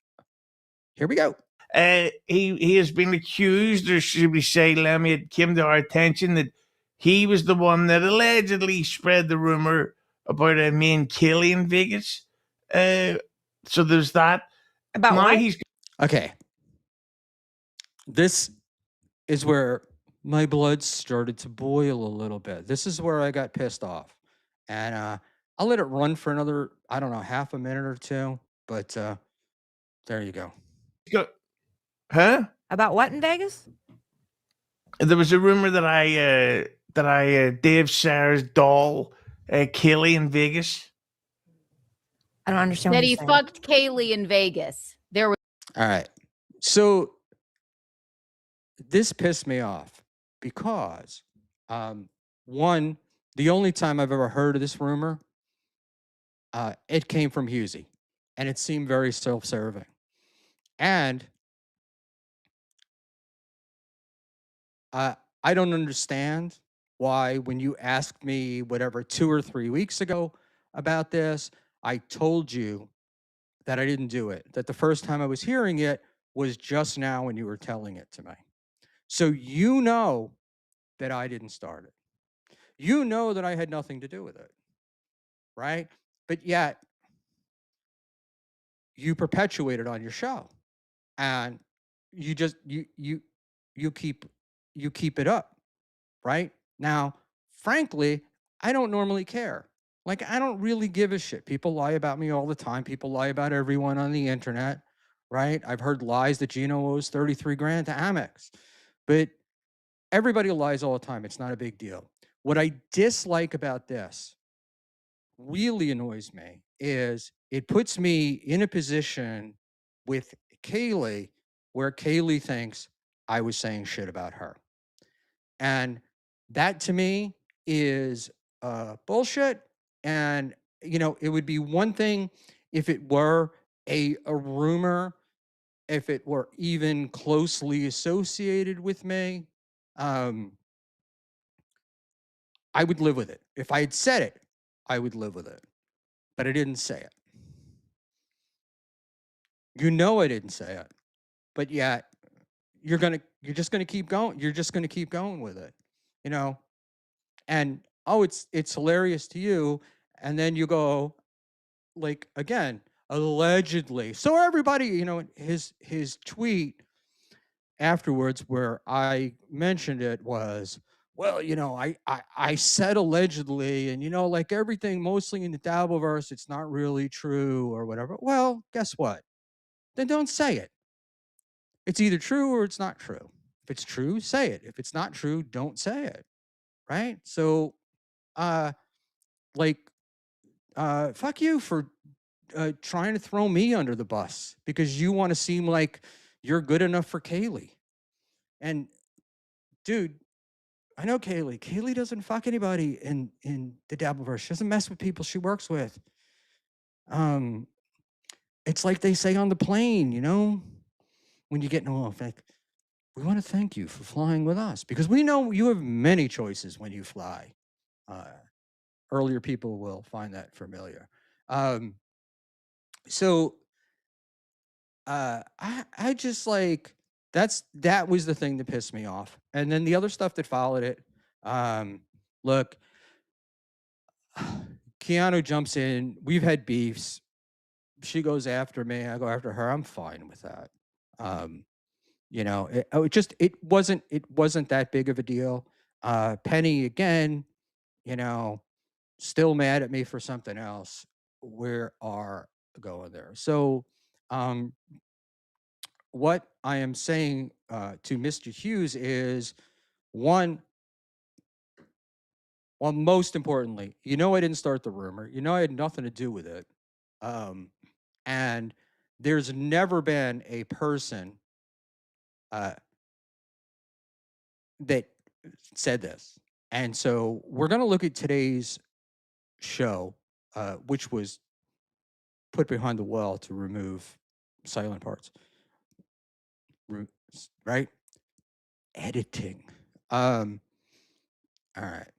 here we go. He has been accused, or should we say, Lemmy, it came to our attention that he was the one that allegedly spread the rumor about me and Kelly in Vegas. So there's that. About Now what? he's Okay. This is where my blood started to boil a little bit. This is where I got pissed off. And I'll let it run for another, I don't know, half a minute or two. But there you go. huh? About what in Vegas? There was a rumor that I Dave Sayers doll Kelly in Vegas. I don't understand what That you're he saying. fucked Kaylee in Vegas. There was All right. So this pissed me off because, one, the only time I've ever heard of this rumor, it came from Husey, and it seemed very self-serving. And I don't understand why, when you asked me, whatever, 2 or 3 weeks ago about this, I told you that I didn't do it, that the first time I was hearing it was just now when you were telling it to me. So you know that I didn't start it. You know that I had nothing to do with it, right? But yet you perpetuate it on your show, and you just you keep you keep it up, right? Now, frankly, I don't normally care. Like, I don't really give a shit. People lie about me all the time. People lie about everyone on the internet, right? I've heard lies that Gino owes 33 grand to Amex. But everybody lies all the time. It's not a big deal. What I dislike about this really annoys me is it puts me in a position with Kaylee where Kaylee thinks I was saying shit about her. And that to me is bullshit. And, it would be one thing if it were a rumor, if it were even closely associated with me. I would live with it. If I had said it, I would live with it. But I didn't say it. You know I didn't say it. But yet you're just gonna keep going. You're just gonna keep going with it. You know? And oh, it's hilarious to you. And then you go, like, again, allegedly. So everybody, his tweet afterwards where I mentioned it was, well, I said allegedly, and like everything mostly in the Dabbleverse, it's not really true or whatever. Well, guess what? Then don't say it. It's either true or it's not true. If it's true, say it. If it's not true, don't say it. Right? So uh like fuck you for trying to throw me under the bus because you want to seem like you're good enough for Kaylee. And dude, I know Kaylee. Kaylee doesn't fuck anybody in the Dabbleverse. She doesn't mess with people she works with. Um, it's like they say on the plane, when you get off, like, we want to thank you for flying with us because we know you have many choices when you fly. Uh, Earlier people will find that familiar. Um, so I just like that was the thing that pissed me off. And then the other stuff that followed it, look, Keanu jumps in, we've had beefs. She goes after me, I go after her. I'm fine with that. Um, it wasn't that big of a deal. Penny again, you know, still mad at me for something else. We are going there. So um what I am saying to Mr. Hughes is one, well, most importantly, I didn't start the rumor. I had nothing to do with it. Um, and there's never been a person uh, that said this. And so we're going to look at today's show, which was put behind the wall to remove silent parts, right? Editing. All right.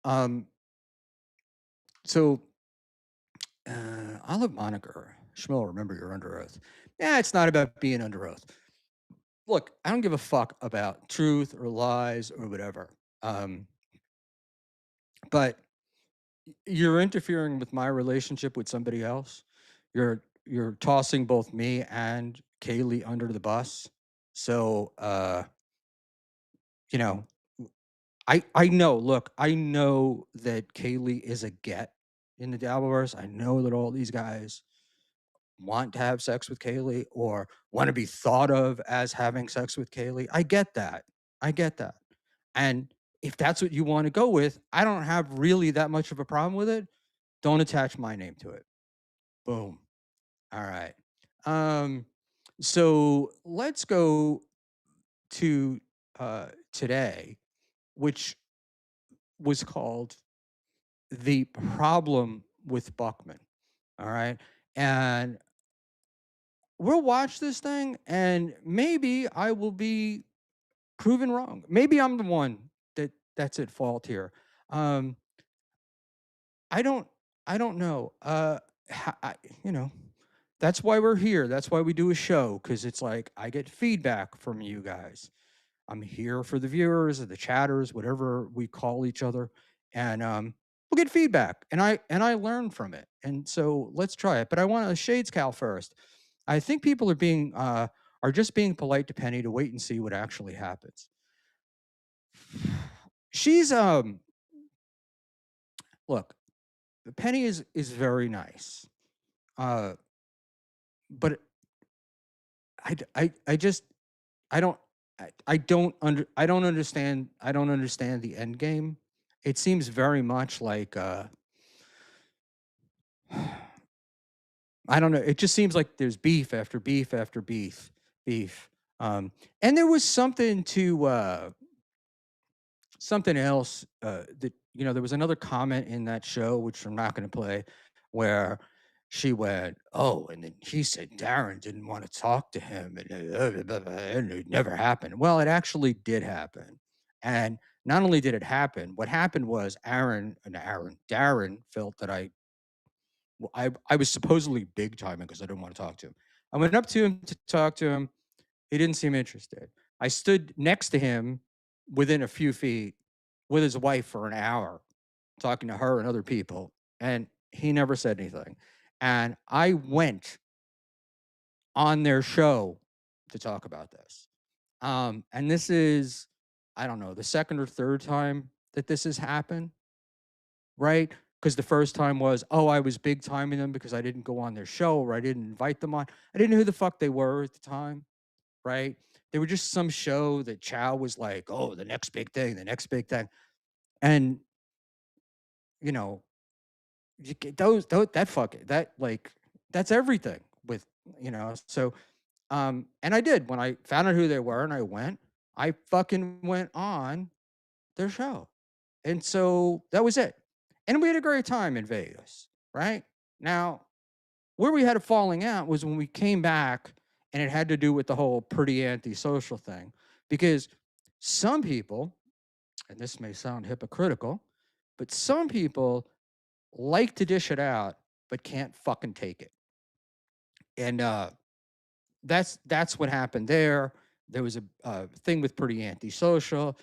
Um, so I'll have moniker. Schmuel, remember you're under oath. Yeah, it's not about being under oath. Look, I don't give a fuck about truth or lies or whatever. But you're interfering with my relationship with somebody else. You're tossing both me and Kaylee under the bus. So you know, I know, look, I know that Kaylee is a get in the Dabbleverse. I know that all these guys want to have sex with Kaylee or want to be thought of as having sex with Kaylee. I get that. I get that. And if that's what you want to go with, I don't have really that much of a problem with it. Don't attach my name to it. Boom. All right. Um, so let's go to today, which was called The Problem with Buckman. All right. And we'll watch this thing and maybe I will be proven wrong. Maybe I'm the one that's at fault here. Um, I don't I don't know. You know, that's why we're here. That's why we do a show because it's like I get feedback from you guys. I'm here for the viewers or the chatters, whatever we call each other, and we'll get feedback, and I learn from it. And so let's try it. But I want a shades Cal first. I think people are just being polite to Penny to wait and see what actually happens. She's look, Penny is very nice, uh, but I just I don't I don't understand the end game. It seems very much like I don't know. It just seems like there's beef after beef after beef. And there was something to something else that there was another comment in that show which I'm not going to play, where she went, "Oh," and then he said Darren didn't want to talk to him, and it never happened. Well, it actually did happen, and not only did it happen, what happened was Darren felt that I was supposedly big timing because I didn't want to talk to him. I went up to him to talk to him. He didn't seem interested. I stood next to him within a few feet with his wife for an hour, talking to her and other people, and he never said anything. And I went on their show to talk about this. And this is, I don't know, the second or third time that this has happened, right? Because the first time was, oh, I was big timing them because I didn't go on their show or I didn't invite them on. I didn't know who the fuck they were at the time, right? They were just some show that Chow was like, oh, the next big thing, the next big thing. And, you know, you get those that fucking, that like, that's everything with, so, and I did when I found out who they were and I fucking went on their show. And so that was it. And we had a great time in Vegas, right? Now, where we had a falling out was when we came back, and it had to do with the whole pretty antisocial thing. Because some people, and this may sound hypocritical, but some people like to dish it out, but can't fucking take it. And that's what happened there. There was a thing with pretty antisocial.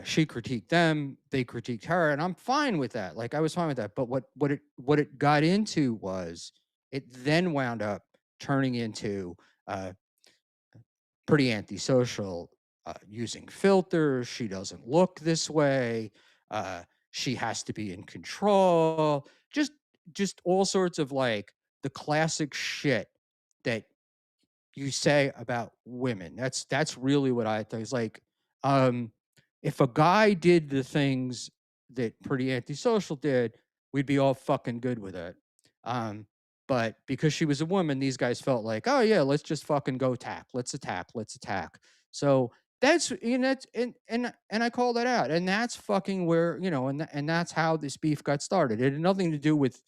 She critiqued them, they critiqued her, and I'm fine with that. Like I was fine with that. But what it got into was it then wound up turning into uh, pretty antisocial, using filters. She doesn't look this way. Uh, she has to be in control. Just all sorts of like the classic shit that you say about women. That's really what I think. It's like, um, if a guy did the things that pretty antisocial did, we'd be all fucking good with it. Um, but because she was a woman, these guys felt like, oh yeah, let's just fucking go attack. Let's attack. Let's attack. So that's that's and I call that out, and that's fucking where and that's how this beef got started. It had nothing to do with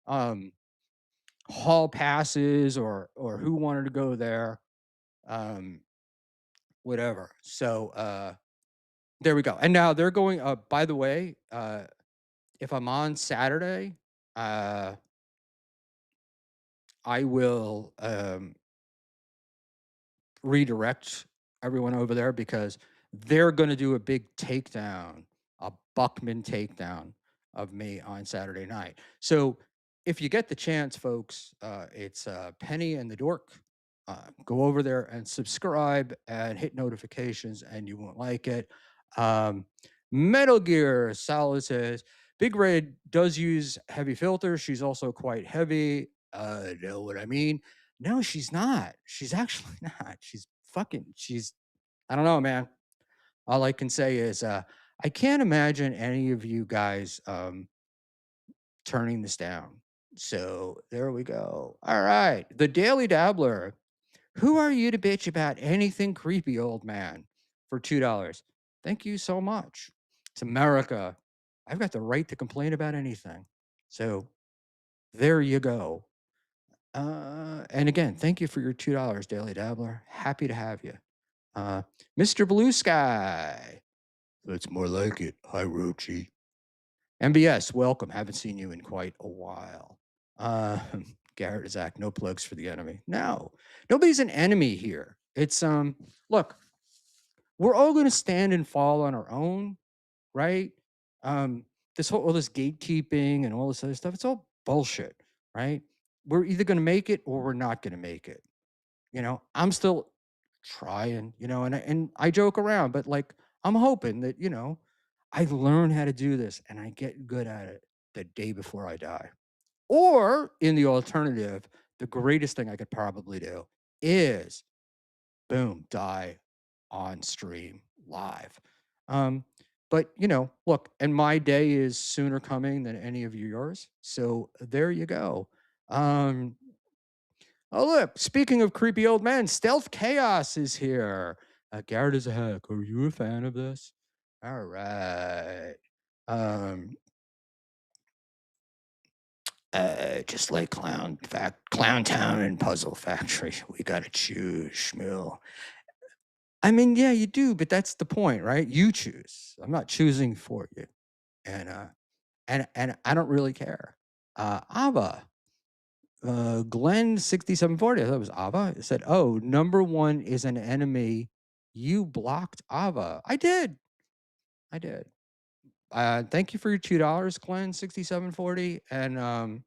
um hall passes or who wanted to go there, um whatever. So there we go. And now they're going, by the way, if I'm on Saturday, uh I will redirect everyone over there because they're going to do a big takedown, a Buckman takedown of me on Saturday night. So if you get the chance, folks, it's Penny and the Dork. Go over there and subscribe and hit notifications, and you won't like it. Um, Metal Gear Solid says Big Red does use heavy filters. She's also quite heavy. Know what I mean? No, she's not. She's actually not. She's I don't know, man. All I can say is I can't imagine any of you guys turning this down. So there we go. All right. The Daily Dabbler. Who are you to bitch about anything creepy, old man? For $2. Thank you so much. It's America. I've got the right to complain about anything. So there you go. And again, thank you for your $2, Daily Dabbler. Happy to have you. Mr. Blue Sky. That's more like it. Hi, Rochi. MBS, welcome. Haven't seen you in quite a while. Garrett Zach, no plugs for the enemy. No, nobody's an enemy here. It's look, we're all going to stand and fall on our own, right? Um, all this gatekeeping and all this other stuff, it's all bullshit, right? We're either going to make it or we're not going to make it. I'm still trying, and I joke around, but like I'm hoping that, I learn how to do this and I get good at it the day before I die. Or in the alternative, the greatest thing I could probably do is boom, die on stream live. But look, and my day is sooner coming than any of yours. So there you go. Oh, look, speaking of creepy old men, Stealth Chaos is here. Garrett is a heck. Are you a fan of this? All right. Um, just like Clown Town and Puzzle Factory, we gotta choose, Schmuel. I mean, yeah, you do, but that's the point, right? You choose. I'm not choosing for you, and and I don't really care. Ava, Glenn 6740. I thought it was Ava. It said, "Oh, number one is an enemy. You blocked Ava." I did. I did. Thank you for your $2, Glenn 6740. And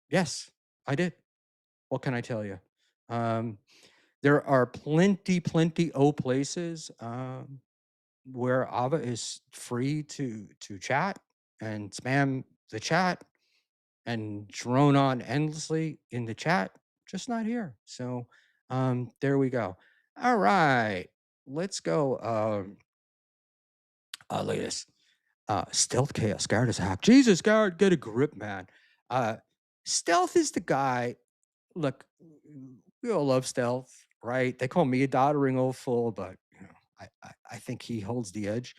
yes, I did. What can I tell you? There are plenty places where Ava is free to chat and spam the chat and drone on endlessly in the chat, just not here. So there we go. All right, let's go. Look at this. Stealth Chaos. Garrett is a hack. Jesus, Garrett, get a grip, man. Stealth is the guy. Look, we all love Stealth, right? They call me a doddering old fool, but I think he holds the edge.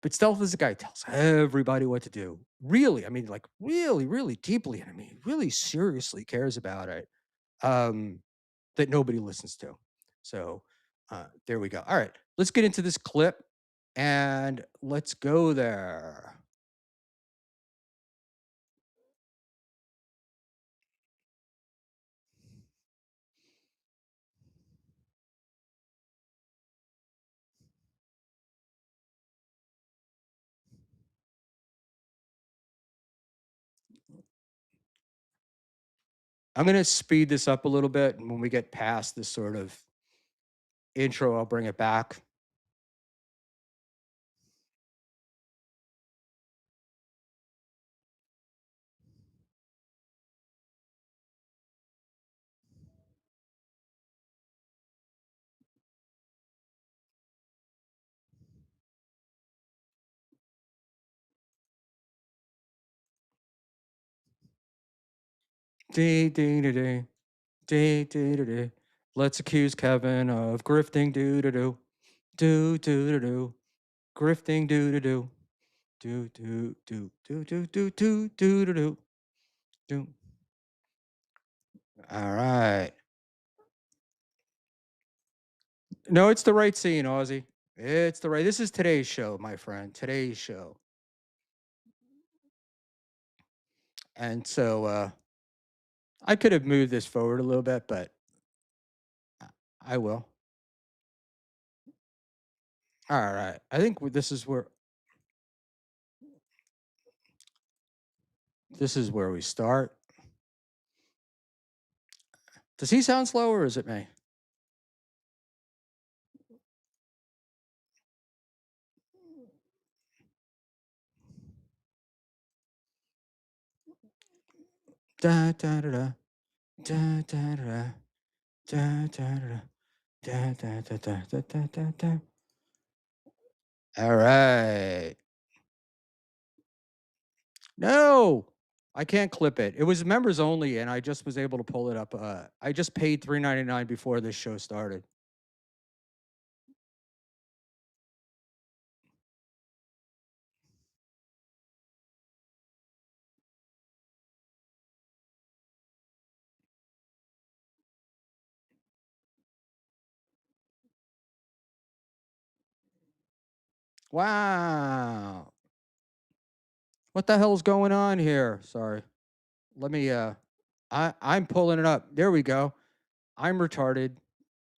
But Stealth is a guy who tells everybody what to do. Really, I mean, like really, really deeply, and I mean, really seriously cares about it. That nobody listens to. So there we go. All right, let's get into this clip and let's go there. I'm going to speed this up a little bit. And when we get past this sort of intro, I'll bring it back. Day, day, day, day, day, day, day, day. Let's accuse Kevin of grifting, do, do, do, do, do, do, do, grifting, do, do, do, do, do, do, do, do, do, do, do, do, do. All right. No, it's the right scene, Ozzy. It's the right. This is today's show, my friend. Today's show. And so I could have moved this forward a little bit, but I will. All right. I think this is where we start. Does he sound slow or is it me? Da da da da da da da da da da da da da da da da da. All right. No, I can't clip it. It was members only, and I just was able to pull it up. I just paid $3.99 before this show started. Wow. What the hell's going on here? Sorry. Let me I'm pulling it up. There we go. I'm retarded.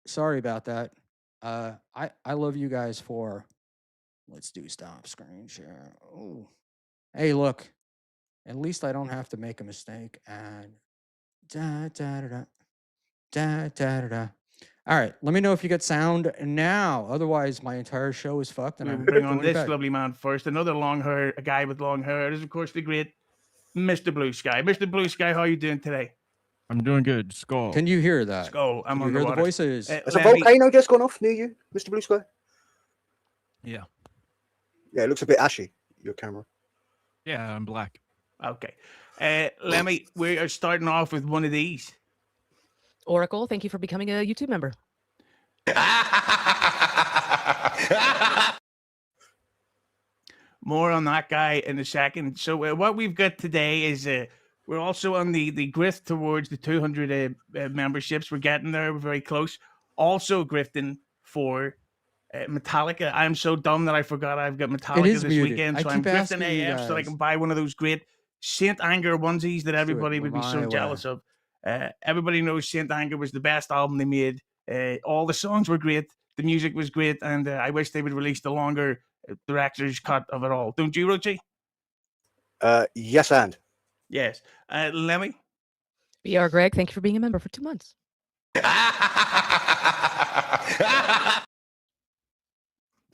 Sorry about that. I love you guys for let's do stop screen share. Oh. Hey, look. At least I don't have to make a mistake. And da da da da da da da da. All right, let me know if you get sound now. Otherwise, my entire show is fucked. And We'll I'm bring on going this back. lovely man first. Another long hair, a guy with long hair. It is, of course, the great Mr. Blue Sky. Mr. Blue Sky, how are you doing today? I'm doing good. Skull. Can you hear that? Skull, I'm Can you hear the underwater. voices? Has a volcano just gone off near you, Mr. Blue Sky? Yeah. Yeah, it looks a bit ashy, your camera. Yeah, I'm black. Okay. Lemmy, we are starting off with one of these. Oracle, thank you for becoming a YouTube member. More on that guy in a second. So what we've got today is we're also on the grift towards the 200 memberships. We're getting there. We're very close. Also grifting for Metallica. I'm so dumb that I forgot I've got Metallica is this muted. weekend. I So I'm keep grifting asking you AF so I guys. can buy one of those great Saint Anger onesies that do it everybody would be my so way. jealous of. Everybody knows Saint Anger was the best album they made. All the songs were great. The music was great. And I wish they would release the longer director's cut of it all. Don't you, Rochi? Yes, and. Yes. Lemmy? BR Greg, thank you for being a member for 2 months.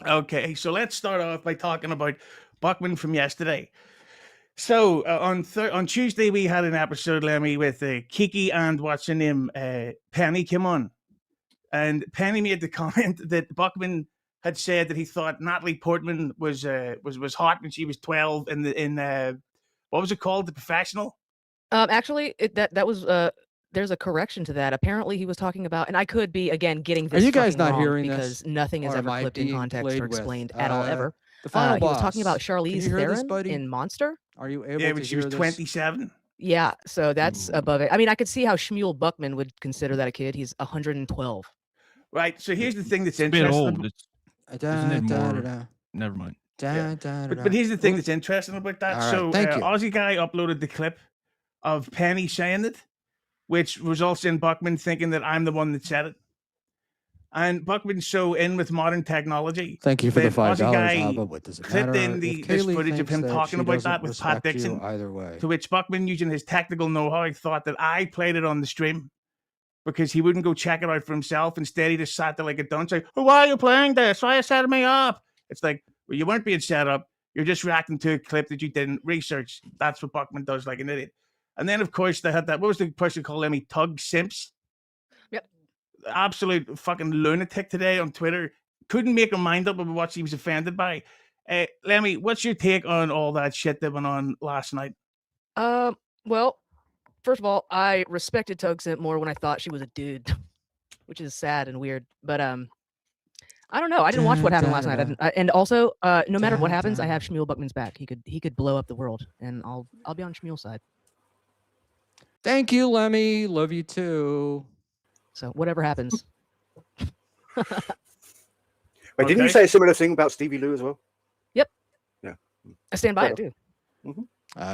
Okay, so let's start off by talking about Buckman from yesterday. So on Tuesday we had an episode, Lemmy, with Kiki and what's her name, Penny came on, and Penny made the comment that Buckman had said that he thought Natalie Portman was hot when she was 12 in what was it called, The Professional? Actually, that was there's a correction to that. Apparently, he was talking about, and I could be again getting this. Are you guys fucking not wrong hearing because this? nothing is Or ever am I clipped in being context played or with? explained at all ever. The final He boss. was talking about Can Charlize you hear this, Theron buddy? in Monster. Are you able Yeah, to when she hear was this? 27. Yeah, so that's Ooh. above it. I mean, I could see how Schmuel Buckman would consider that a kid. He's 112. Right. So here's the thing that's It's a bit interesting. old. It's, Da, isn't it da, da, more? da, Never mind. da, Yeah. da, da, But here's the thing Well, that's interesting about that. all right, So thank you. Aussie guy uploaded the clip of Penny saying it, which results in Buckman thinking that I'm the one that said it. And Buckman's so in with modern technology. Thank you for the that Aussie $5, guy Abba. What does it clipped matter in if this Kaylee footage of thinks him that talking she about doesn't that with Pat respect you Dixon. either way? To which Buckman, using his technical know-how, thought that I played it on the stream because he wouldn't go check it out for himself. Instead, he just sat there like a dunce, like, "Oh, why are you playing this? Why are you setting me up?" It's like, well, you weren't being set up. You're just reacting to a clip that you didn't research. That's what Buckman does, like an idiot. And then, of course, they had that. What was the person called Lemmy? Tug Simps. Yep. Absolute fucking lunatic today on Twitter. Couldn't make her mind up about what she was offended by. Lemmy, what's your take on all that shit that went on last night? Well, first of all, I respected Tug Simp more when I thought she was a dude, which is sad and weird. But I don't know. I didn't watch what happened last night. And also, no matter what happens, I have Schmuel Buckman's back. He could blow up the world, and I'll be on Schmuel's side. Thank you, Lemmy. Love you too. So whatever happens. Wait, didn't you Okay. say a similar thing about Stevie Lou as well? I stand by Fair it too.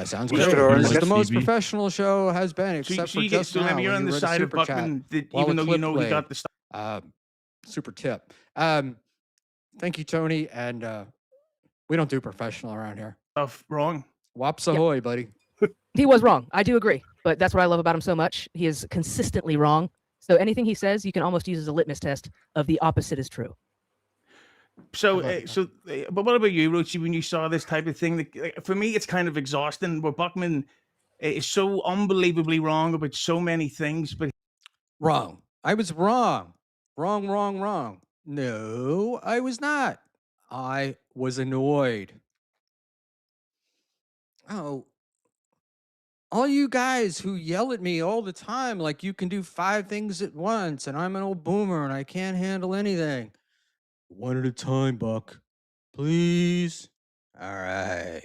Sounds Each good. to their own, This I is the guess. most Stevie. professional show has been, So, except so for you get just so now Lemmy, you're when on you the read a side of super chat Buckman, that while even the though you clip know he played. got the stuff. Super tip. Thank you, Tony. And we don't do professional around here. Wrong. Wops Yep. ahoy, buddy. He was wrong. I do agree. But that's what I love about him so much. He is consistently wrong. So anything he says, you can almost use as a litmus test of the opposite is true. So, love it, but what about you, Rochi? When you saw this type of thing, for me, it's kind of exhausting. Where Buckman is so unbelievably wrong about so many things, but Wrong. I was wrong. Wrong. No, I was not. I was annoyed. Oh, all you guys who yell at me all the time like you can do 5 things at once and I'm an old boomer and I can't handle anything. One at a time, Buck. Please. All right.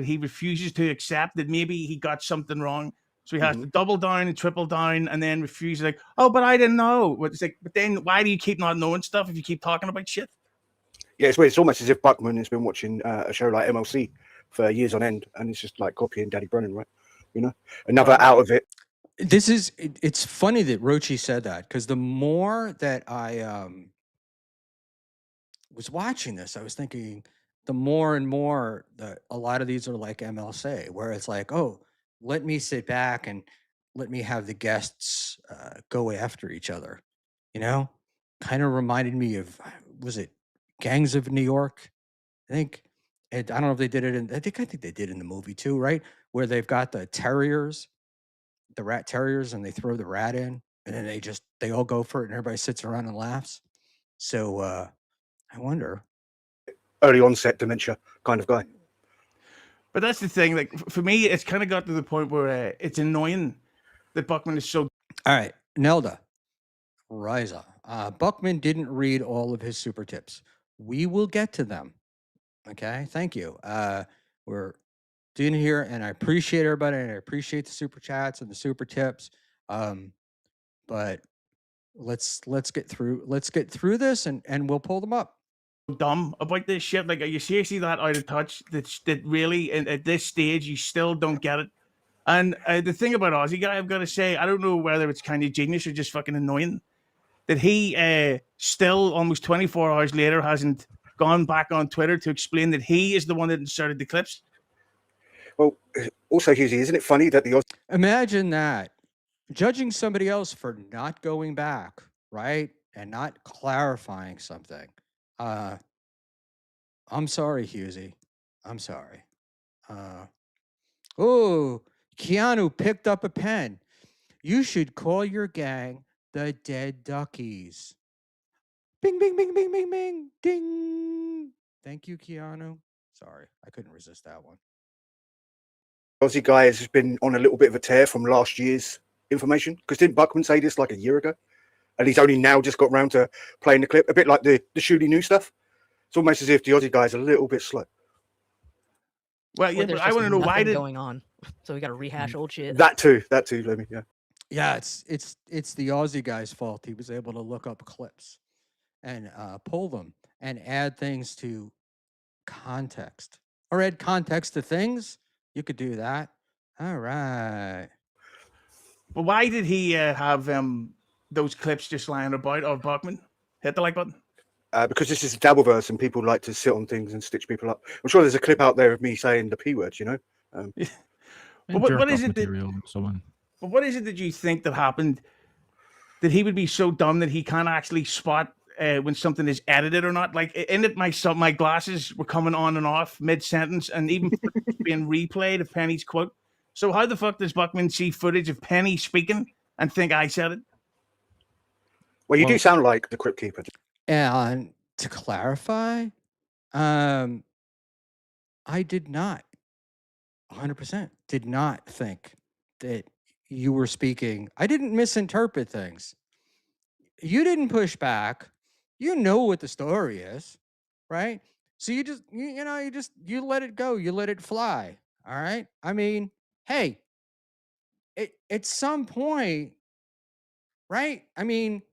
he refuses to accept that maybe he got something wrong. So he has Mhm. to double down and triple down, and then refuses. Like, oh, but I didn't know. But it's like, but then why do you keep not knowing stuff if you keep talking about shit? Yeah, it's weird. It's almost as if Buckman has been watching a show like MLC for years on end, and it's just like copying Daddy Brennan, right? You know, another out of it. It's funny that Rochi said that because the more that I was watching this, I was thinking the more and more that a lot of these are like MLC, where it's like, oh, let me sit back and let me have the guests go after each other. You know, kind of reminded me of was it Gangs of New York? I think I don't know if they did it in. I think they did in the movie too, right? Where they've got the terriers, the rat terriers, and they throw the rat in, and then they all go for it, and everybody sits around and laughs. So I wonder. Early onset dementia kind of guy. But that's the thing. Like for me, it's kind of got to the point where it's annoying that Buckman is so. All right, Nelda, Riza. Buckman didn't read all of his super tips. We will get to them. Okay, thank you. We're doing here, and I appreciate everybody, and I appreciate the super chats and the super tips. But let's get through this, and we'll pull them up. Dumb about this shit. Like, are you seriously that out of touch? That really, at this stage, you still don't get it. And the thing about Aussie guy, I've got to say, I don't know whether it's kind of genius or just fucking annoying that he still almost 24 hours later hasn't gone back on Twitter to explain that he is the one that inserted the clips. Well, also, Husey, isn't it funny that the Imagine that. Judging somebody else for not going back, right? And not clarifying something. I'm sorry, Husey. I'm sorry. Oh, Keanu picked up a pen. You should call your gang the Dead Duckies. Bing, bing, bing, bing, bing, bing, ding. Thank you, Keanu. Sorry, I couldn't resist that one. Aussie guy has been on a little bit of a tear from last year's information? Because didn't Buckman say this like a year ago? And he's only now just got round to playing the clip, a bit like the Shooty New stuff. It's almost as if the Aussie guy's a little bit slow. Well, Or yeah, there's but I just want to know why nothing did going on, so we got to rehash old shit. That too, Lemmy. Yeah. Yeah, it's the Aussie guy's fault. He was able to look up clips and pull them and add things to context or add context to things. You could do that. All right. But why did he have those clips just lying about of Buckman? Hit the like button. Because this is a Dabbleverse and people like to sit on things and stitch people up. I'm sure there's a clip out there of me saying the P word, you know? And what is jerk-off it that- material and so on. But what is it that you think that happened that he would be so dumb that he can't actually spot when something is edited or not? Like in it, my glasses were coming on and off mid sentence, and even being replayed of Penny's quote. So how the fuck does Buckman see footage of Penny speaking and think I said it? Well, you do Well- sound like the Crypt Keeper. And to clarify, I did not 100% did not think that you were speaking. I didn't misinterpret things. You didn't push back. You know what the story is, right? So you just you let it go. You let it fly. All right? I mean, hey, at some point, right? I mean,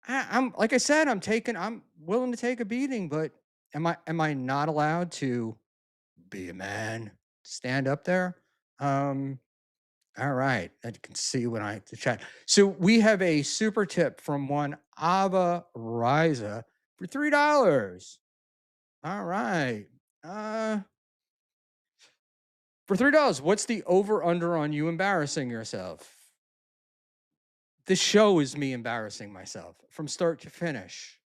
I'm like I said, I'm willing to take a beating, but am I not allowed to be a man, stand up there? All right, I can see when I the chat. So we have a super tip from one Ava Riza for $3. All right, for $3, what's the over under on you embarrassing yourself? This show is me embarrassing myself from start to finish.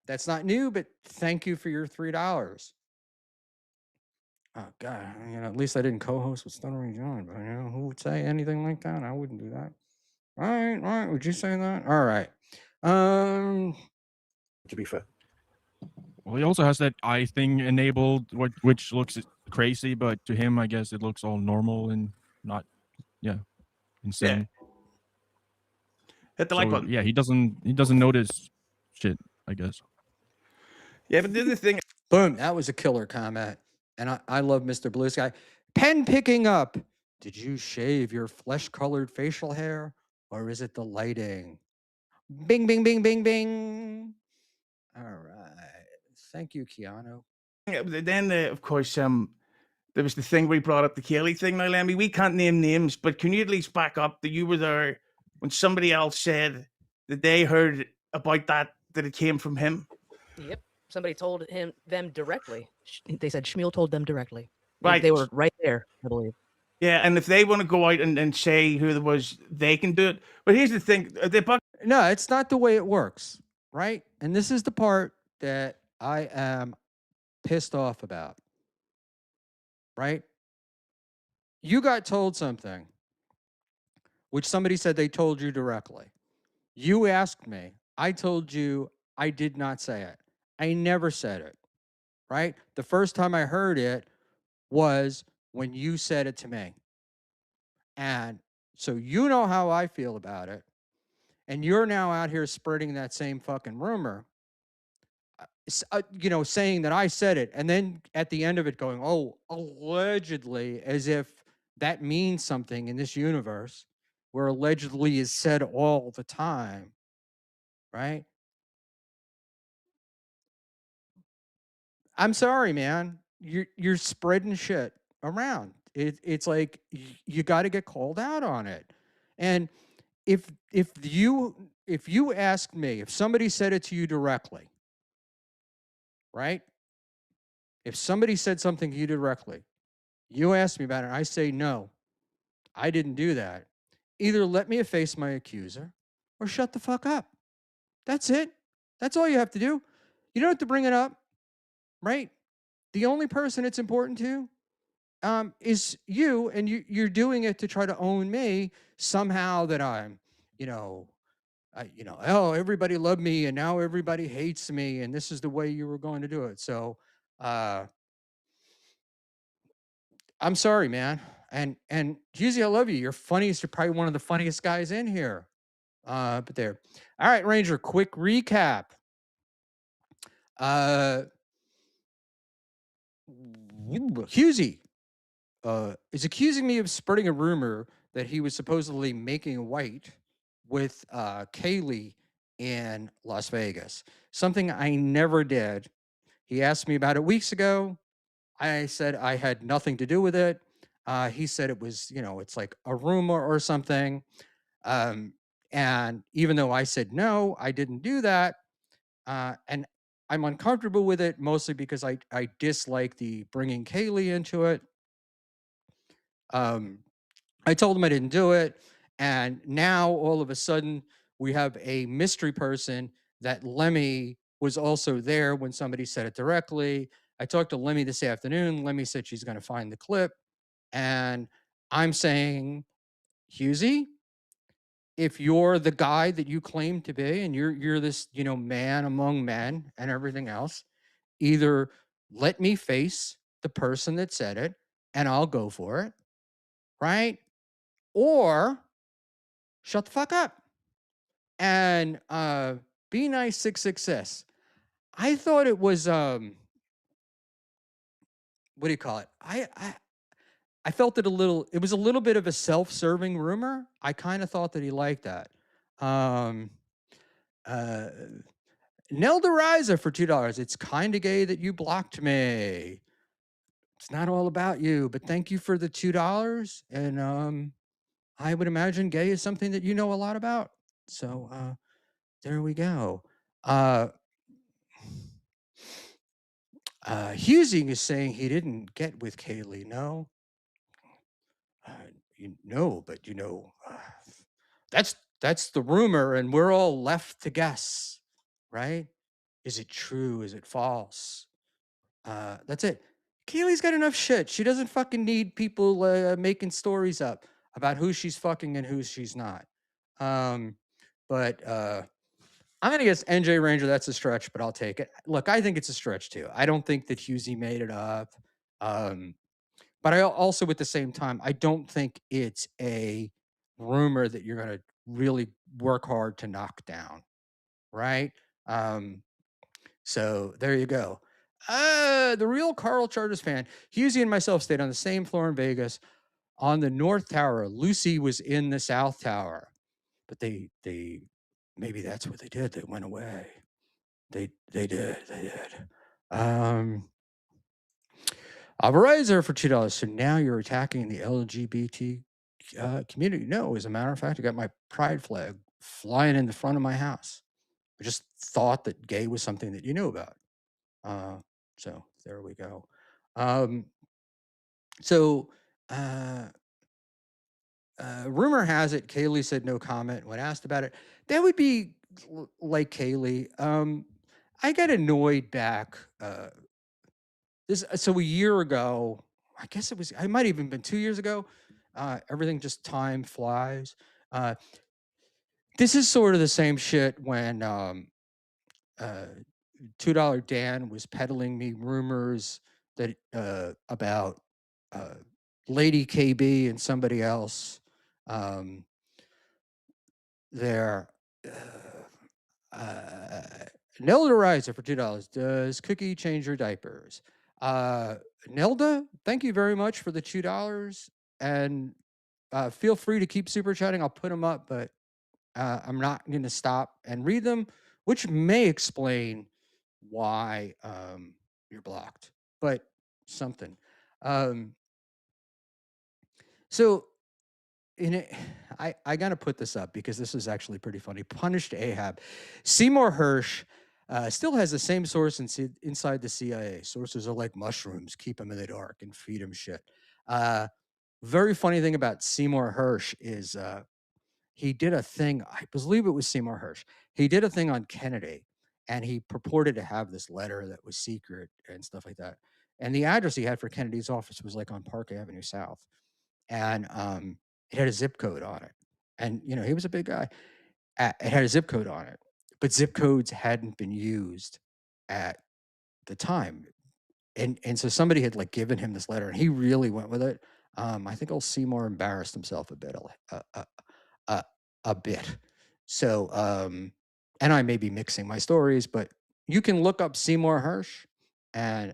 That's not new, but thank you for your $3. Oh God, at least I didn't co-host with Stuttering John. But who would say anything like that? I wouldn't do that. All right. Would you say that? All right. To be fair. Well, he also has that eye thing enabled, which looks crazy, but to him, I guess it looks all normal and not, insane. Hit the like So button. yeah, he doesn't notice shit, I guess. Yeah, but the other thing, Boom. That was a killer comment. And I love Mr. Blue Sky. Pen picking up. Did you shave your flesh-colored facial hair, or is it the lighting? Bing, bing, bing, bing, bing. All right. Thank you, Keanu. then of course, there was the thing we brought up the Kelly thing. Now, Lemmy, we can't name names, but can you at least back up that you were there when somebody else said that they heard about that it came from him? Yep. Somebody told them directly. They said Schmuel told them directly. Right. They were right there, I believe. Yeah, and if they want to go out and say who it was, they can do it. But here's the thing: No, it's not the way it works, right? And this is the part that I am pissed off about, right? You got told something, which somebody said they told you directly. You asked me. I told you I did not say it. I never said it, right? The first time I heard it was when you said it to me. And so you know how I feel about it. And you're now out here spreading that same fucking rumor, saying that I said it. And then at the end of it going, oh, allegedly, as if that means something in this universe where allegedly is said all the time, right? I'm sorry, man. You're spreading shit around. It's like you got to get called out on it. And if you asked me, if somebody said it to you directly, right? If somebody said something to you directly, you asked me about it, and I say no, I didn't do that. Either let me face my accuser or shut the fuck up. That's it. That's all you have to do. You don't have to bring it up, right? The only person it's important to is you, and you're doing it to try to own me somehow that I'm, oh, everybody loved me and now everybody hates me, and this is the way you were going to do it. So I'm sorry, man. And Jeezy, I love you. You're funniest. You're probably one of the funniest guys in here. But there. All right, Ranger, quick recap. Husey is accusing me of spreading a rumor that he was supposedly making white with Kaylee in Las Vegas. Something I never did. He asked me about it weeks ago. I said I had nothing to do with it. He said it was, it's like a rumor or something. And even though I said no, I didn't do that. And I'm uncomfortable with it mostly because I dislike the bringing Kaylee into it. I told him I didn't do it. And now all of a sudden we have a mystery person that Lemmy was also there when somebody said it directly. I talked to Lemmy this afternoon. Lemmy said she's going to find the clip. And I'm saying, Husey, if you're the guy that you claim to be and you're this, man among men and everything else, either let me face the person that said it and I'll go for it, right? Or shut the fuck up. And be nice 666. I thought it was what do you call it? I felt it was a little bit of a self-serving rumor. I kind of thought that he liked that. Nelda Reiser for $2. It's kind of gay that you blocked me. It's not all about you, but thank you for the $2. And I would imagine gay is something that you know a lot about. So there we go. Husing is saying he didn't get with Kaylee. No, but that's the rumor, and we're all left to guess, right? Is it true? Is it false? That's it. Kaylee's got enough shit. She doesn't fucking need people making stories up about who she's fucking and who she's not. But I'm gonna guess NJ Ranger. That's a stretch, but I'll take it. Look, I think it's a stretch too. I don't think that Husey made it up. But I also, at the same time, I don't think it's a rumor that you're gonna really work hard to knock down, right? So there you go. The real Carl Charters fan. Husey and myself stayed on the same floor in Vegas on the North Tower. Lucy was in the South Tower, but they maybe that's what they did. They went away. They did. Verizon for $2. So now you're attacking the LGBT community. No, as a matter of fact, I got my pride flag flying in the front of my house. I just thought that gay was something that you knew about. So there we go. Rumor has it Kaylee said no comment when asked about it. That would be like Kaylee. I got annoyed back. So a year ago, I guess I might have even been 2 years ago. Everything just time flies. This is sort of the same shit when $2 Dan was peddling me rumors that about Lady KB and somebody else. There. Nelda Reiser for $2. Does Cookie change your diapers? Nelda, thank you very much for the $2. And feel free to keep super chatting. I'll put them up, but I'm not going to stop and read them, which may explain why you're blocked, but something. So in it, I got to put this up because this is actually pretty funny. Punished Ahab. Seymour Hersh still has the same source inside the CIA. Sources are like mushrooms. Keep him in the dark and feed him shit. Very funny thing about Seymour Hersh is he did a thing. I believe it was Seymour Hersh. He did a thing on Kennedy, and he purported to have this letter that was secret and stuff like that. And the address he had for Kennedy's office was like on Park Avenue South, and it had a zip code on it. And he was a big guy. It had a zip code on it, but zip codes hadn't been used at the time. And so somebody had like given him this letter, and he really went with it. I think old Seymour embarrassed himself a bit. So, and I may be mixing my stories, but you can look up Seymour Hersh, and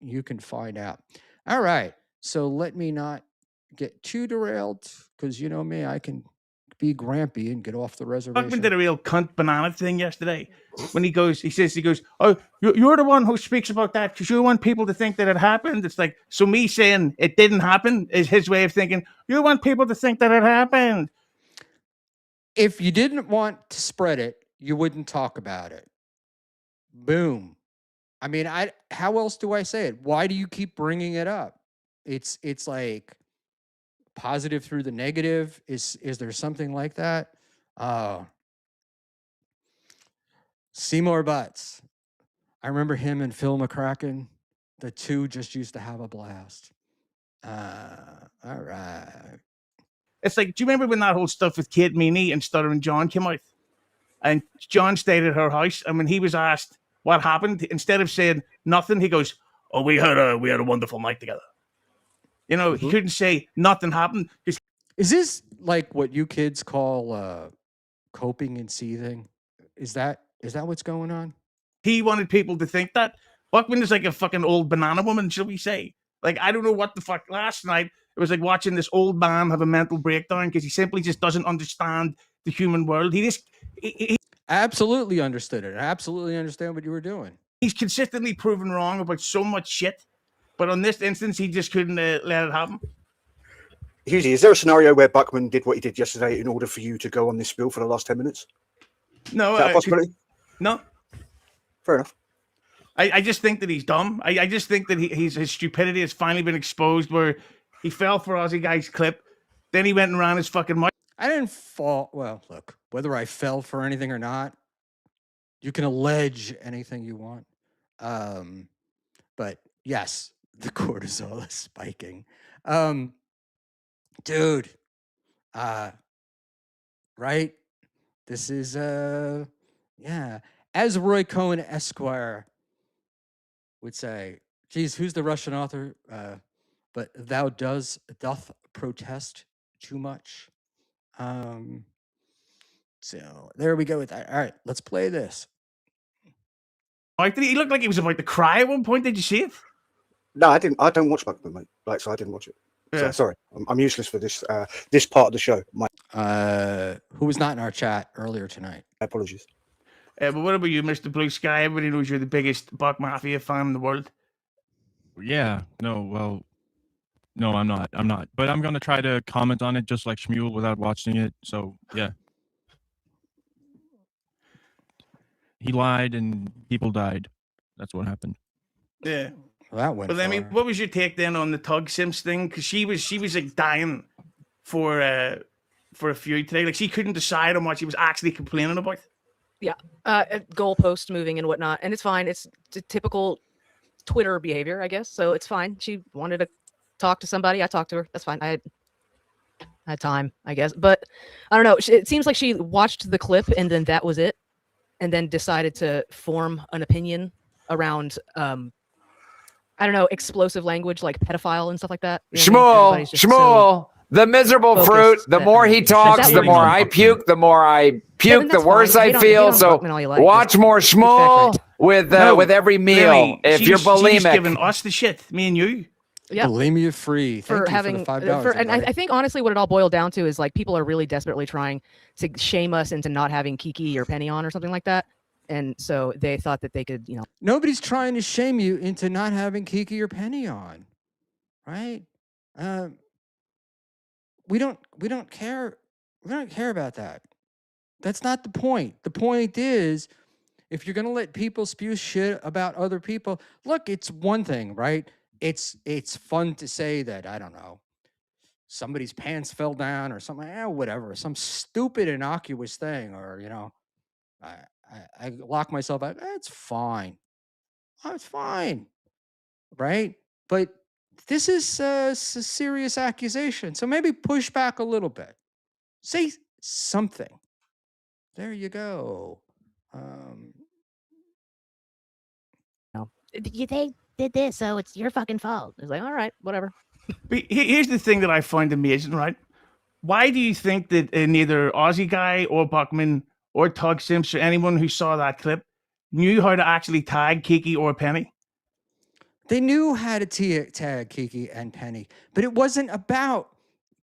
you can find out. All right. So let me not get too derailed because you know me, I can be grampy and get off the Buckman reservation. did a real cunt banana thing yesterday when he goes, oh, you're the one who speaks about that because you want people to think that it happened. It's like, so me saying it didn't happen is his way of thinking, you want people to think that it happened. If you didn't want to spread it, you wouldn't talk about it. Boom. I mean, how else do I say it? Why do you keep bringing it up? It's like positive through the negative. Is there something like that? Seymour Butts. I remember him and Phil McCracken. The two just used to have a blast. All right. It's like, do you remember when that whole stuff with Kate Meany and Stuttering John came out? And John stayed at her house, and when he was asked what happened, instead of saying nothing, he goes, "Oh, we had a wonderful night together." You know, he couldn't say nothing happened. Is this like what you kids call coping and seething? Is that what's going on? He wanted people to think that. Buckman is like a fucking old banana woman, shall we say? Like, I don't know what the fuck. Last night, it was like watching this old man have a mental breakdown because he simply just doesn't understand the human world. He absolutely understood it. I absolutely understand what you were doing. He's consistently proven wrong about so much shit. But on this instance, he just couldn't let it happen. Husey, is there a scenario where Buckman did what he did yesterday in order for you to go on this spiel for the last 10 minutes? No. Is that a possibility? No. Fair enough. I just think that he's dumb. I just think that his stupidity has finally been exposed where he fell for Aussie Guy's clip. Then he went and ran his fucking mouth. I didn't fall. Well, look, whether I fell for anything or not, you can allege anything you want. But yes, the cortisol is spiking. Dude, right? This is, yeah. As Roy Cohen Esquire would say, geez, who's the Russian author? But thou doth protest too much. So there we go with that. All right, let's play this. He looked like he was about to cry at one point. Did you see it? No, I didn't. I don't watch Buckman, mate. Like, so I didn't watch it. Yeah. So, sorry, I'm useless for this this part of the show. My Who was not in our chat earlier tonight? apologies. But what about you, Mr. Blue Sky? Everybody knows you're the biggest Buck Mafia fan in the world. Yeah. No. Well. No, I'm not. But I'm gonna try to comment on it just like Schmuel without watching it. So yeah. He lied and people died. That's what happened. Yeah. Well, that went. But I mean, what was your take then on the Tug Sims thing? Because she was like dying for a feud today. Like she couldn't decide on what she was actually complaining about. Yeah, goalpost moving and whatnot, and it's fine. It's typical Twitter behavior, I guess. So it's fine. She wanted to talk to somebody. I talked to her. That's fine. I had time, I guess. But I don't know. It seems like she watched the clip and then that was it, and then decided to form an opinion around I don't know, explosive language like pedophile and stuff like that. You know what I mean? Everybody's just Schmuel, the miserable focused fruit. The that- more he talks, the really more not I fucking- puke. The more I puke, then the that's worse fine. I Hate on- feel. hate on So Buckman all you like. watch Just more keep track Schmuel right. with No, with every meal. Really, If she you're was giving bulimic, us the shit, me and you. Yeah. Bulimia free. Thank For you having for the $5. and I think honestly what it all boiled down to is like people are really desperately trying to shame us into not having Kiki or Penny on or something like that. And so they thought that they could, you know. Nobody's trying to shame you into not having Kiki or Penny on, right? We don't care. We don't care about that. That's not the point. The point is, if you're gonna let people spew shit about other people, look, it's one thing, right? It's fun to say that, I don't know, somebody's pants fell down or something, whatever, some stupid innocuous thing, or you know, I lock myself out. It's fine. Oh, it's fine, right? But this is a serious accusation, so maybe push back a little bit. Say something. There you go. They did this, so it's your fucking fault. It's like, all right, whatever. But here's the thing that I find amazing, right? Why do you think that neither Aussie Guy or Buckman or Tug Sims or anyone who saw that clip knew how to actually tag Kiki or Penny? They knew how to tag Kiki and Penny, but it wasn't about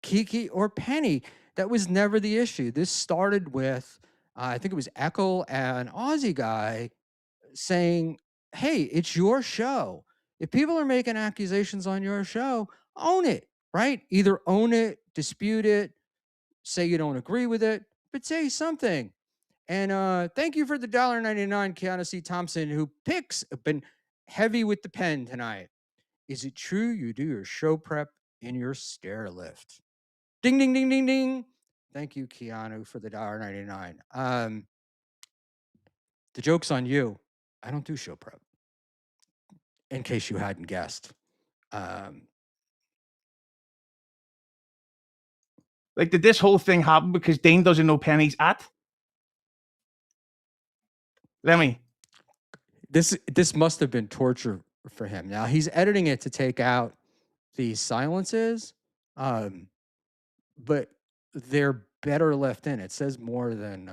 Kiki or Penny. That was never the issue. This started with, I think it was Eckel and Aussie guy saying, hey, it's your show. If people are making accusations on your show, own it, right? Either own it, dispute it, say you don't agree with it, but say something. And thank you for the $1.99, Keanu C. Thompson, who picks been heavy with the pen tonight. Is it true you do your show prep in your stair lift? Ding, ding, ding, ding, ding. Thank you, Keanu, for the $1.99. The joke's on you. I don't do show prep, in case you hadn't guessed. Like, did this whole thing happen because Dane doesn't know Penny's at? Lemmy. This must have been torture for him. Now he's editing it to take out the silences, but they're better left in. It says more than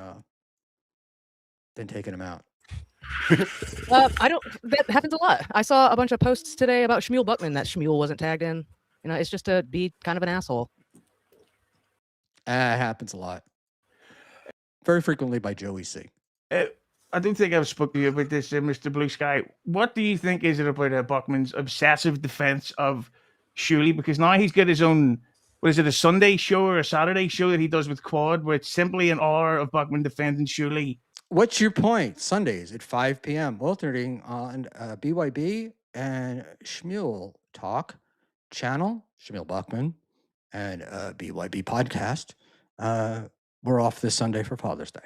taking them out. I don't. That happens a lot. I saw a bunch of posts today about Schmuel Buckman that Schmuel wasn't tagged in. You know, it's just to be kind of an asshole. It happens a lot. Very frequently by Joey C. I don't think I've spoken to you about this, Mr. Blue Sky. What do you think is it about Buckman's obsessive defense of Schmuel? Because now he's got his own, what is it, a Sunday show or a Saturday show that he does with Quad, where it's simply an hour of Buckman defending Schmuel. What's your point? Sundays at 5 p.m. alternating on BYB and Schmuel Talk channel, Schmuel Buckman, and BYB podcast. We're off this Sunday for Father's Day.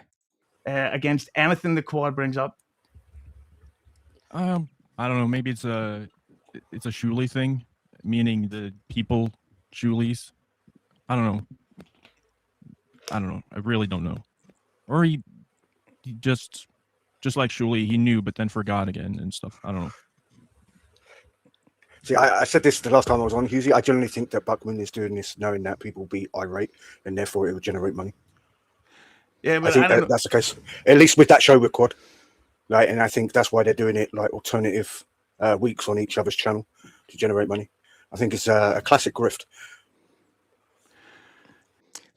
Against anything the Quad brings up? I don't know. Maybe it's a Schmuel thing, meaning the people Schuleys. I don't know. I really don't know. Or he just like Schmuel, he knew but then forgot again and stuff. I don't know. See, I said this the last time I was on, Husey. I generally think that Buckman is doing this knowing that people will be irate and therefore it will generate money. Yeah, but I think that's the case. At least with that show with Quad. Right, and I think that's why they're doing it like alternative weeks on each other's channel to generate money. I think it's a classic grift.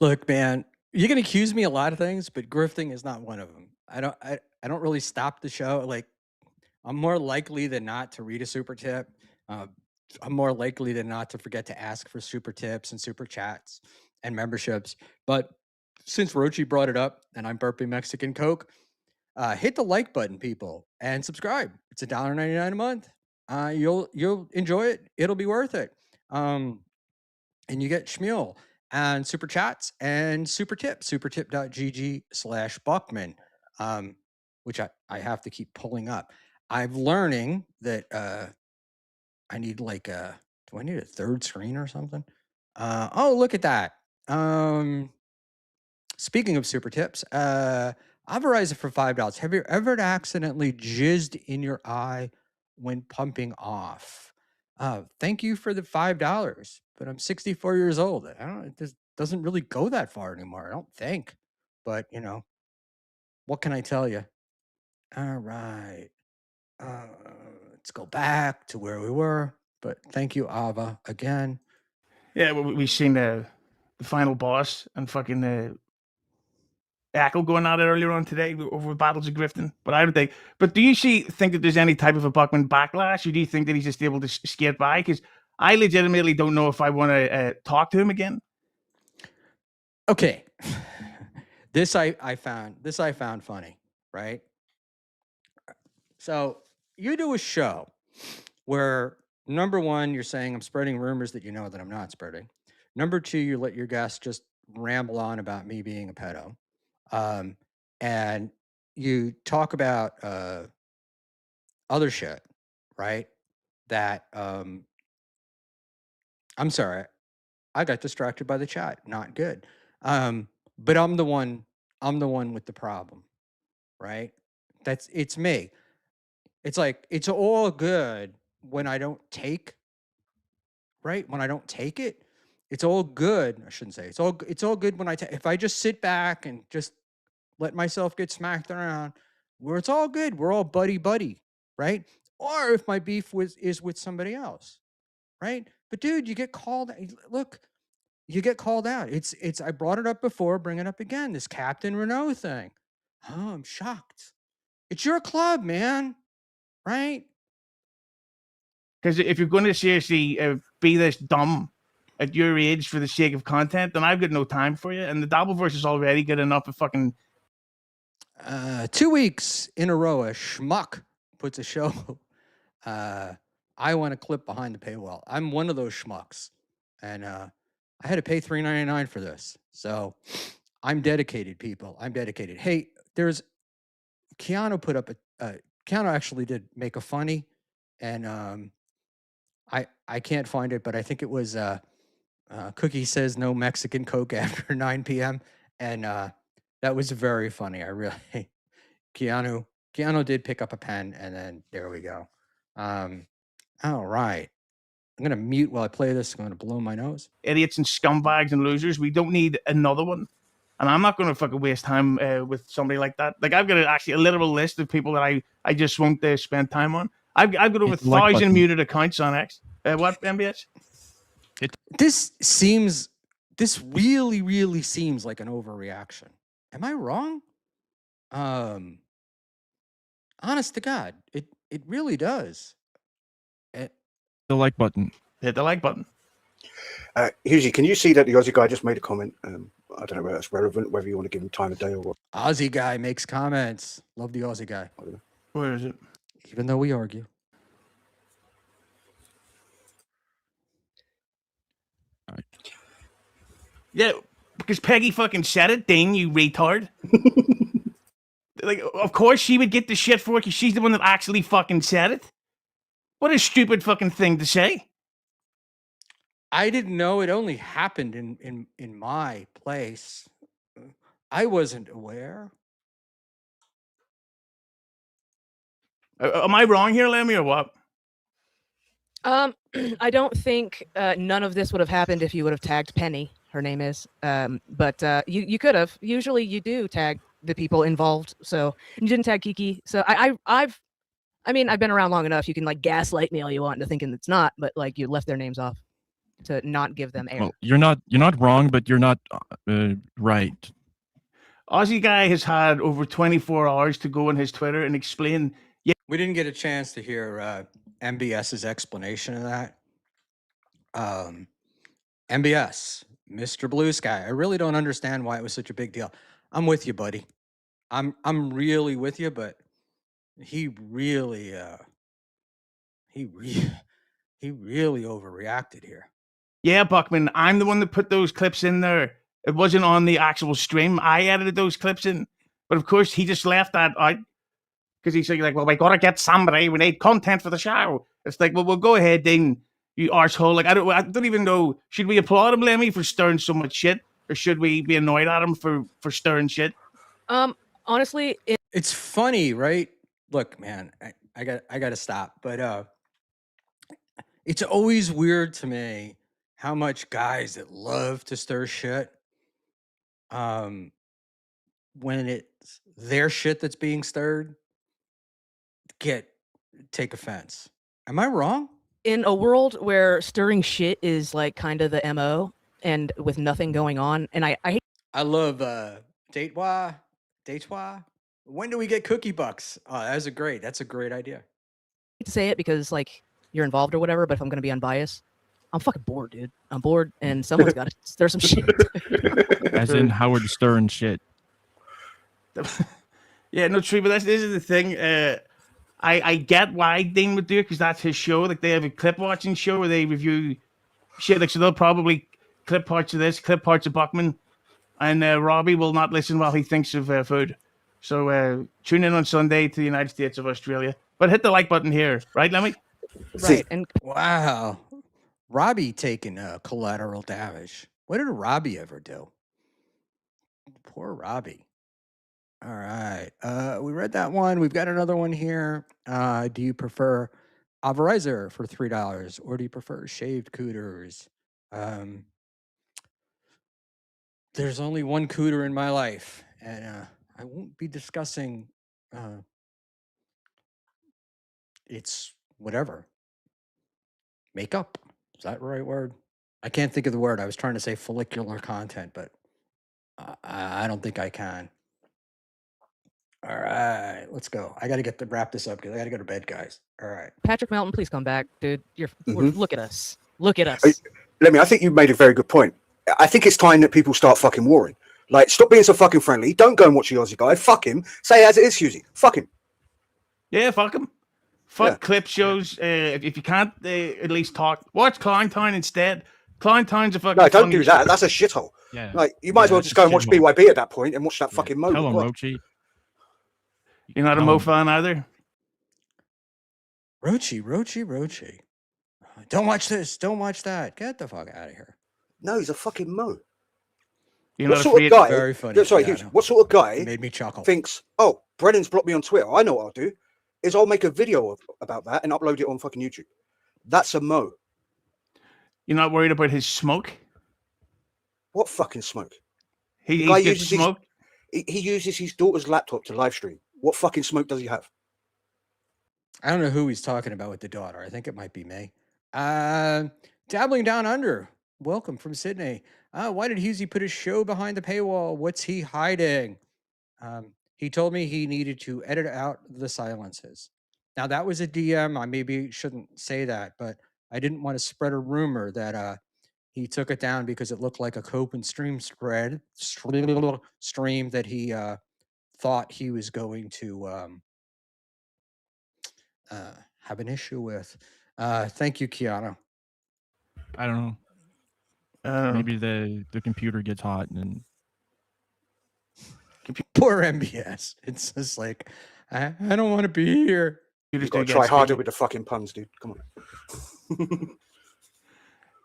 Look, man, you can accuse me a lot of things, but grifting is not one of them. I don't really stop the show. Like, I'm more likely than not to read a super tip. I'm more likely than not to forget to ask for super tips and super chats and memberships. But since Rochi brought it up and I'm burping Mexican Coke, hit the like button, people, and subscribe. It's $1.99 a month. You'll enjoy it. It'll be worth it. And you get Schmuel and super chats and super tips, supertip.gg/Buckman, which I have to keep pulling up. I'm learning that I need do I need a third screen or something? Oh, look at that. Speaking of super tips, Authorize it for $5. Have you ever accidentally jizzed in your eye when pumping off? Thank you for the $5, but I'm 64 years old. It just doesn't really go that far anymore, I don't think. But, what can I tell you? All right. Let's go back to where we were. But thank you, Ava, again. Yeah, we've seen the final boss and fucking Echo going at it earlier on today over battles of grifting. But I don't think. But do you think that there's any type of a Buckman backlash, or do you think that he's just able to skate by? Because I legitimately don't know if I want to talk to him again. Okay, this I found funny, right? So you do a show where number one, you're saying I'm spreading rumors that you know that I'm not spreading. Number two, you let your guests just ramble on about me being a pedo. And you talk about other shit, right? That I'm sorry, I got distracted by the chat. Not good. But I'm the one with the problem, right? It's me. It's like it's all good when I don't take, right? When I don't take it, it's all good. I shouldn't say it's all good when if I just sit back and just let myself get smacked around, where it's all good. We're all buddy, right? or if my beef is with somebody else, right? But dude, you get called. Look, you get called out. It's. I brought it up before. Bring it up again. This Captain Renault thing. Oh, I'm shocked. It's your club, man. Right? Because if you're going to seriously be this dumb at your age for the sake of content, then I've got no time for you. And the Dabbleverse is already good enough of fucking. 2 weeks in a row, a schmuck puts a show. I want to clip behind the paywall. I'm one of those schmucks, and I had to pay $3.99 for this. So I'm dedicated, people. I'm dedicated. Hey, there's Keanu put up Keanu actually did make a funny, and I can't find it, but I think it was Cookie says no Mexican Coke after 9 p.m. and that was very funny. I really Keanu did pick up a pen, and then there we go. All right. I'm gonna mute while I play this. I'm gonna blow my nose. Idiots and scumbags and losers. We don't need another one. And I'm not going to fucking waste time with somebody like that. Like, I've got actually a literal list of people that I just won't spend time on. I've got over 1,000 muted accounts on X. What, MBS? This really, really seems like an overreaction. Am I wrong? Honest to God, it really does. The like button. Hit the like button. Hughes, can you see that the Aussie guy just made a comment? I don't know whether that's relevant, whether you want to give him time of day or what. Aussie guy makes comments. Love the Aussie guy. Where is it? Even though we argue. Yeah, because Peggy fucking said it, Dean, you retard. Like, of course she would get the shit for it because she's the one that actually fucking said it. What a stupid fucking thing to say. I didn't know it only happened in my place. I wasn't aware. Am I wrong here, Lemmy, or what? I don't think none of this would have happened if you would have tagged Penny. Her name is. But you could have. Usually you do tag the people involved. So you didn't tag Kiki. So I've been around long enough. You can like gaslight me all you want into thinking it's not, but like you left their names off to not give them air. Well, you're not wrong, but you're not right. Aussie guy has had over 24 hours to go on his Twitter and explain. Yeah, we didn't get a chance to hear MBS's explanation of that. MBS, Mr. Blue Sky. I really don't understand why it was such a big deal. I'm with you, buddy. I'm really with you, but he really overreacted here. Yeah, Buckman, I'm the one that put those clips in there. It wasn't on the actual stream. I edited those clips in. But of course, he just left that out because he's like, well, we got to get somebody. We need content for the show. It's like, well, go ahead, Dean, you arsehole. Like, I don't even know. Should we applaud him, Lemmy, for stirring so much shit? Or should we be annoyed at him for stirring shit? Honestly, It's funny, right? Look, man, I got to stop. But it's always weird to me how much guys that love to stir shit, when it's their shit that's being stirred, take offense. Am I wrong? in a world where stirring shit is like kind of the MO and with nothing going on, and I hate I love Datwa. When do we get cookie bucks? Oh, that's a great idea. to say it because like you're involved or whatever, but if I'm gonna be unbiased, I'm fucking bored, dude. I'm bored, and someone's got to stir some shit. As in Howard Stern shit. Yeah, no, true. But this is the thing. I get why Dean would do it because that's his show. Like they have a clip watching show where they review shit. Like so, they'll probably clip parts of this, clip parts of Buckman, and Robbie will not listen while he thinks of food. So tune in on Sunday to the United States of Australia. But hit the like button here, right, Lemmy? Right, and Wow, Robbie taking collateral damage. What did Robbie ever do? Poor Robbie. All right. We read that one. We've got another one here. Do you prefer Averizer for $3 or do you prefer shaved cooters? There's only one cooter in my life, and I won't be discussing it's whatever. Makeup. Is that the right word? I can't think of the word. I was trying to say follicular content, but I don't think I can. All right, let's go. I got to get to wrap this up because I got to go to bed, guys. All right. Patrick Melton, please come back, dude. Mhm. Look at us. Look at Hey, us. Lemmy, I think you made a very good point. I think it's time that people start fucking warring. Like, stop being so fucking friendly. Don't go and watch the Aussie guy. Fuck him. Say it as it is, Husey. Fuck him. Yeah, fuck him. Fuck Yeah. clip shows. If you can't at least talk, watch Clowntown instead. Clowntown's a fucking. No, don't funny do that. show. That's a shithole. Yeah. Like, you might as well that's just a go and watch shithole. BYB at that point and watch that Yeah, fucking Mo. tell him, God. Rochi. You're not a Tell Mo him. fan either. Rochi. Don't watch this. Don't watch that. Get the fuck out of here. No, he's a fucking Mo. You're What not sort of afraid. guy? Very funny, Sorry, Keanu. what sort of It guy made me chuckle. thinks, oh, Brennan's blocked me on Twitter? I know what I'll do is I'll make a video about that and upload it on fucking YouTube. That's a Mo. You're not worried about his smoke. What fucking smoke? He guy gets uses his- smoke. He uses his daughter's laptop to live stream. What fucking smoke does he have? I don't know who he's talking about with the daughter. I think it might be me. Dabbling Down Under. Welcome from Sydney. Why did Husey put his show behind the paywall? What's he hiding? He told me he needed to edit out the silences. Now that was a DM. I maybe shouldn't say that, but I didn't want to spread a rumor that he took it down because it looked like a cope and stream stream that he thought he was going to have an issue with. Thank you, Keanu. I don't know. Maybe the computer gets hot and Poor MBS. It's just like I don't want to be here. You You've just got to do try get harder speed. with the fucking puns, dude. Come on. look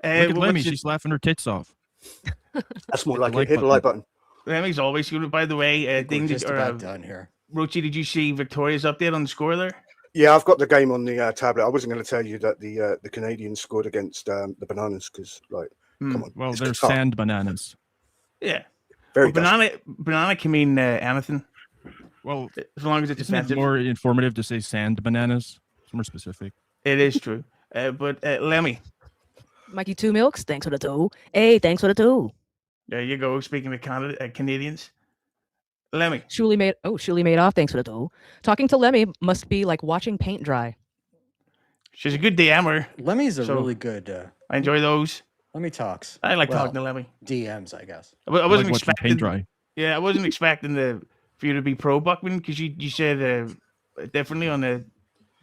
at Lemmy. She's laughing her tits off. That's more Hit like the it. Hit the like button. Lemmy's always good. By the way, I think we're Ding, just about done here. Rochi, did you see Victoria's update on the score there? Yeah, I've got the game on the tablet. I wasn't going to tell you that the Canadians scored against the Bananas because, like, come on. Well, it's they're Qatar. sand bananas. Yeah. Very Well, banana can mean anything. Well, as long as it's isn't it offensive. more informative to say sand bananas? It's more specific. It is true. But Lemmy. Mikey Two Milks, thanks for the two. Hey, thanks for the two. There you go. Speaking of Canadians. Lemmy. Shuli made off, thanks for the two. Talking to Lemmy must be like watching paint dry. She's a good DMer. Lemmy's a so really good. I enjoy those. Lemmy talks. I like Well, talking to Lemmy. DMs, I guess. I wasn't watching expecting paint dry. Yeah, I wasn't expecting for you to be pro Buckman because you said differently on the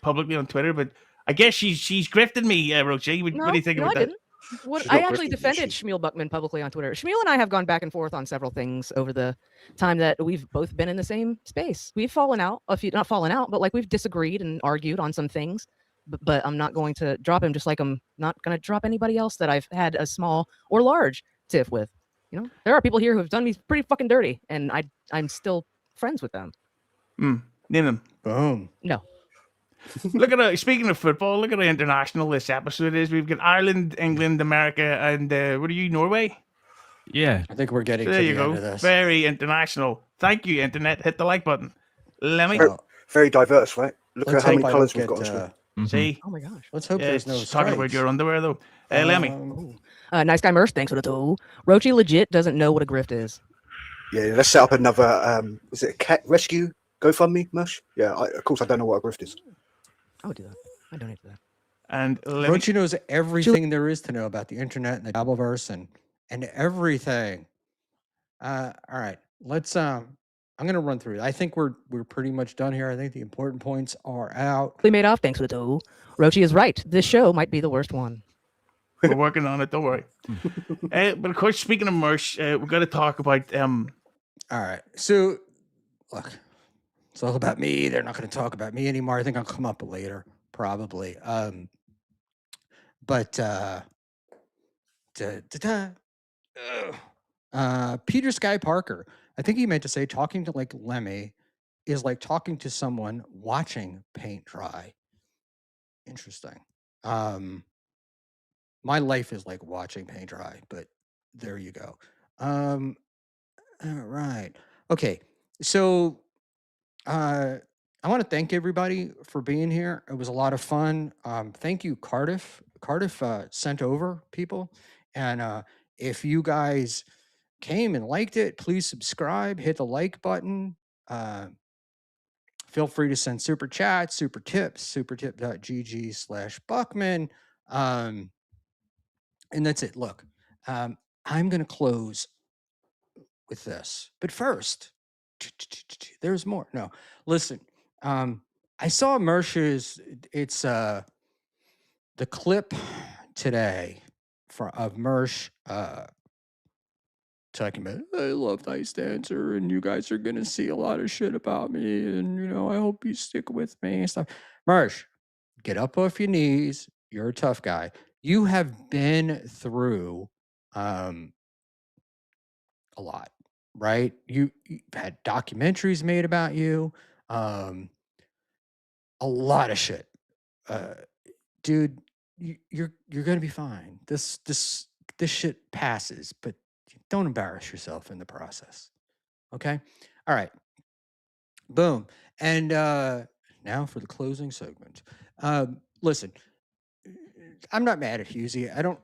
publicly on Twitter, but I guess she's grifted me, Roche. What do you think about I that? didn't. What She's I not actually grifting, defended Schmuel Buckman publicly on Twitter. Schmuel and I have gone back and forth on several things over the time that we've both been in the same space. We've fallen out, not fallen out, but like we've disagreed and argued on some things. But I'm not going to drop him, just like I'm not going to drop anybody else that I've had a small or large tiff with. You know, there are people here who have done me pretty fucking dirty, and I'm still friends with them. Name them. Boom. No. Look at speaking of football, look at how international this episode is. We've got Ireland, England, America, and what are you, Norway? Yeah. I think we're getting So to there the you end go. of this. Very international. Thank you, Internet. Hit the like button. Lemmy. Well, Very diverse, right? Look at let's how hope many I colours don't we've got on get. screen. See? Oh my gosh. Let's hope there's no It's talking about strikes. your underwear, though. Lemmy. Nice guy Merce, thanks for the two. Rochi legit doesn't know what a grift is. Yeah, let's set up another. Is it a cat rescue GoFundMe, Mush? Yeah, of course I don't know what a grift is. I would do that. I donate to that. And Lemmy. Rochi knows everything there is to know about the internet and the Dabbleverse and everything. All right, let's. I'm gonna run through it. I think we're pretty much done here. I think the important points are out. We made off, thanks for the two. Rochi is right. This show might be the worst one. We're working on it. Don't worry. But of course, speaking of merch, we've got to talk about. All right, so look, it's all about me. They're not going to talk about me anymore. I think I'll come up later, probably. But Peter Sky Parker. I think he meant to say talking to like Lemmy is like talking to someone watching paint dry. Interesting. My life is like watching paint dry, but there you go. All right. Okay. So I'm I want to thank everybody for being here. It was a lot of fun. Thank you, Cardiff. Cardiff sent over people. And if you guys came and liked it, please subscribe, hit the like button. Feel free to send super chats, super tips, supertip.gg/Buckman. And that's it. Look, I'm going to close with this. But first, there's more. No, listen. I saw Mersh's. It's the clip today of Mersh talking about I love Ice Dancer, and you guys are gonna see a lot of shit about me, and I hope you stick with me and stuff. Mersh, get up off your knees. You're a tough guy. You have been through a lot, right? You've had documentaries made about you, a lot of shit. Dude, you're gonna be fine. This shit passes, but don't embarrass yourself in the process. Okay? All right. Boom. And now for the closing segment. Listen, I'm not mad at Husey. I don't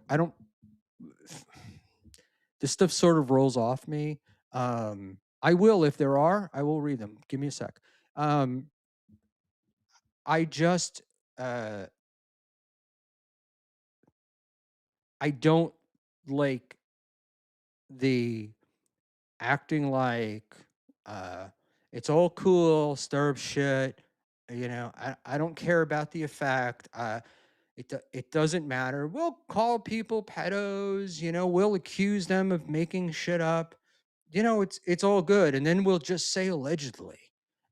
this stuff sort of rolls off me. I will, if there are, I will read them. Give me a sec. I just I don't like the acting like it's all cool, stir up shit. I don't care about the effect. It doesn't matter. We'll call people pedos. We'll accuse them of making shit up. It's all good, and then we'll just say allegedly.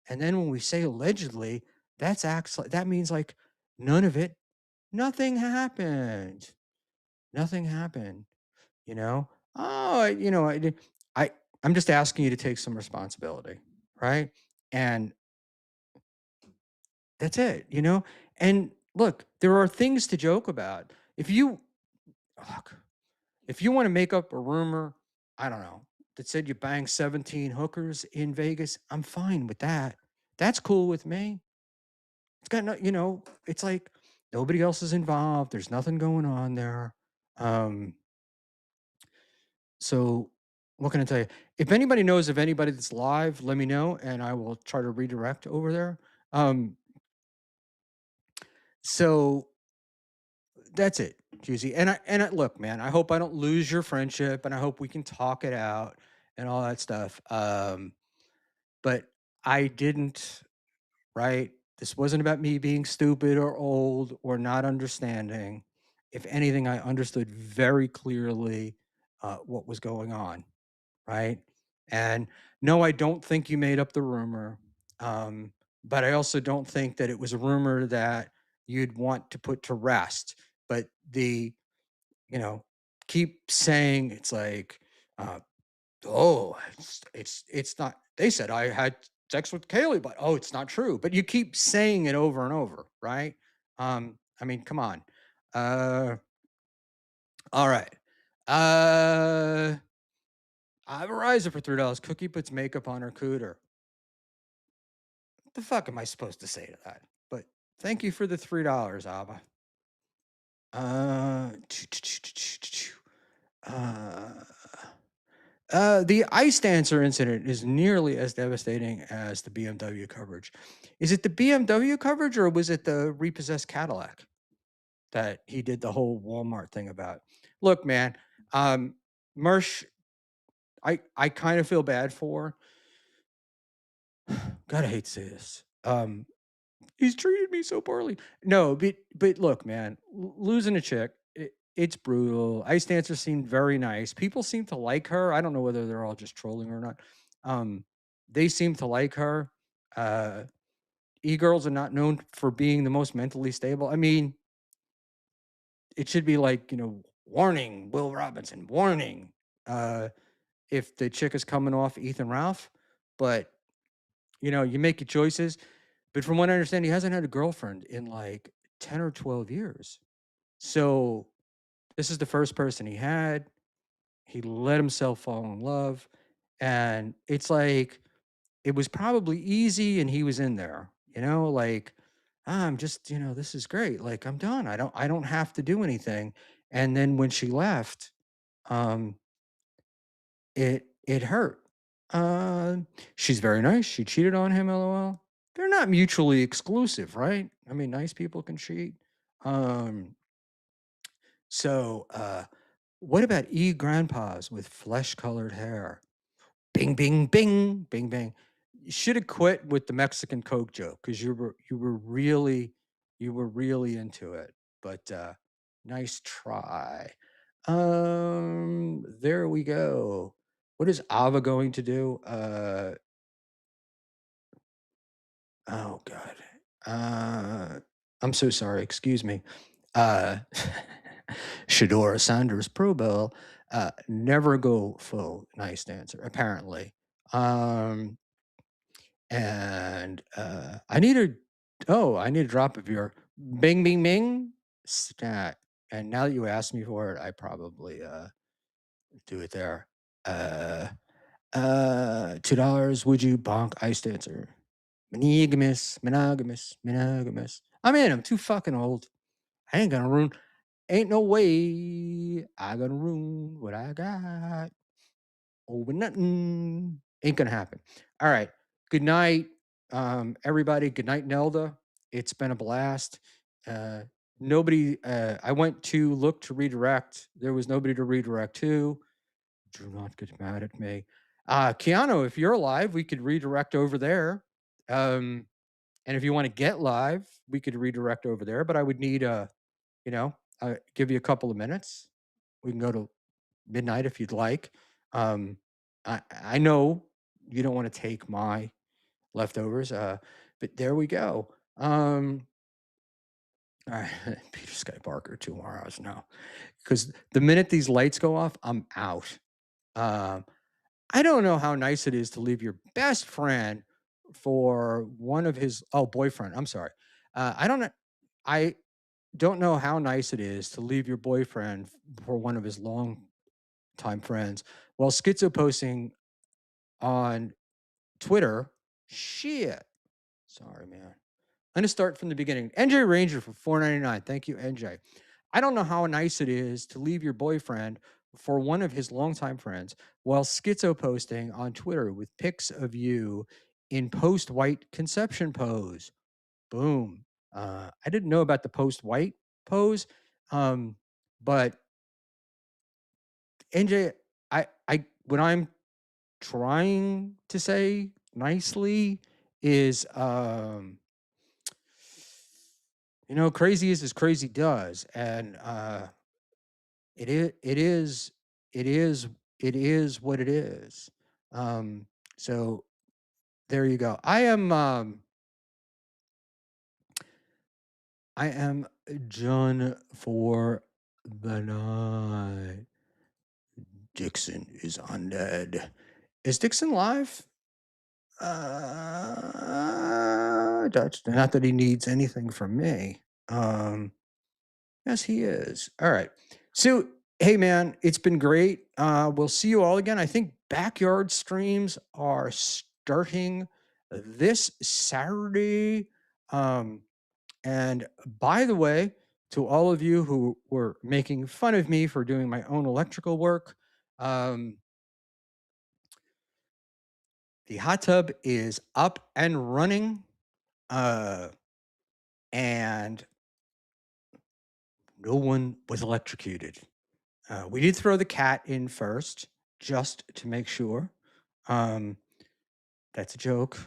And then when we say allegedly, that means like none of it, nothing happened. Nothing happened. Oh, I'm just asking you to take some responsibility, right? And that's it. And look, there are things to joke about. If you want to make up a rumor, I don't know, that said you banged 17 hookers in Vegas, I'm fine with that. That's cool with me. It's got no, it's like nobody else is involved. There's nothing going on there. So what can I tell you? If anybody knows of anybody that's live, let me know, and I will try to redirect over there. So that's it, Juicy. And look, man, I hope I don't lose your friendship, and I hope we can talk it out and all that stuff. But I didn't, right? This wasn't about me being stupid or old or not understanding. If anything, I understood very clearly what was going on, right? And no, I don't think you made up the rumor. But I also don't think that it was a rumor that you'd want to put to rest. But keep saying it's like, oh, it's not. They said I had sex with Kaylee, but oh, it's not true. But you keep saying it over and over, right? I mean, come on. All right. I have a riser for $3. Cookie puts makeup on her cooter. What the fuck am I supposed to say to that? But thank you for the $3, Abba. The Ice Dancer incident is nearly as devastating as the BMW coverage. Is it the BMW coverage, or was it the repossessed Cadillac that he did the whole Walmart thing about? Look, man, Mersh, I kind of feel bad for. God, I hate to say this. He's treated me so poorly. No, but look, man, losing a chick, it's brutal. Ice Dancer seemed very nice. People seem to like her. I don't know whether they're all just trolling her or not. They seem to like her. E-girls are not known for being the most mentally stable. I mean, it should be like, warning, Will Robinson, warning. If the chick is coming off Ethan Ralph, but you make your choices. But from what I understand, he hasn't had a girlfriend in like 10 or 12 years. So this is the first person he had. He let himself fall in love. And it's like, it was probably easy and he was in there. you know, like, I'm just, this is great. Like, I'm done. I don't have to do anything. And then when she left, um, it hurt. She's very nice. She cheated on him, lol. They're not mutually exclusive, right? I mean, nice people can cheat. Um, so what about grandpas with flesh-colored hair? Bing, bing, bing, bing, bing. You should have quit with the Mexican Coke joke because you were really into it. But nice try. There we go. What is Ava going to do? Oh God. I'm so sorry. Excuse me. Uh, Shadora Sanders Pro Bowl. Never go full nice dancer. Apparently. And I need a drop of your bing bing bing stat. And now that you asked me for it, I probably do it there. $2. Would you bonk ice dancer? Monogamous, monogamous, monogamous. I'm in. I'm too fucking old. I ain't gonna ruin. Ain't no way I gonna ruin what I got over nothing. Ain't gonna happen. All right. Good night, everybody. Good night, Nelda. It's been a blast. Nobody. I went to look to redirect. There was nobody to redirect to. Do not get mad at me. Keanu, if you're alive, we could redirect over there. And if you want to get live, we could redirect over there. But I would need give you a couple of minutes. We can go to midnight if you'd like. I know you don't want to take my leftovers, but there we go. All right, Peter Sky Parker, 2 more hours now. Because the minute these lights go off, I'm out. I don't know how nice it is to leave your best friend for one of his boyfriend. I'm sorry. I don't know how nice it is to leave your boyfriend for one of his long time friends while schizo posting on Twitter. Shit. Sorry, man. I'm gonna start from the beginning. NJ Ranger for $4.99. Thank you, NJ. I don't know how nice it is to leave your boyfriend for one of his longtime friends while schizo posting on Twitter with pics of you in post-white conception pose. Boom. I didn't know about the post-white pose, but NJ, I when I'm trying to say nicely is crazy is as crazy does, and it is what it is. So there you go. I am done for the night. Dixon is undead. Is Dixon live? That's not that he needs anything from me. Yes, he is. All right. So, hey, man, it's been great. We'll see you all again. I think backyard streams are starting this Saturday. And by the way, to all of you who were making fun of me for doing my own electrical work, the hot tub is up and running. And no one was electrocuted. We did throw the cat in first, just to make sure. That's a joke.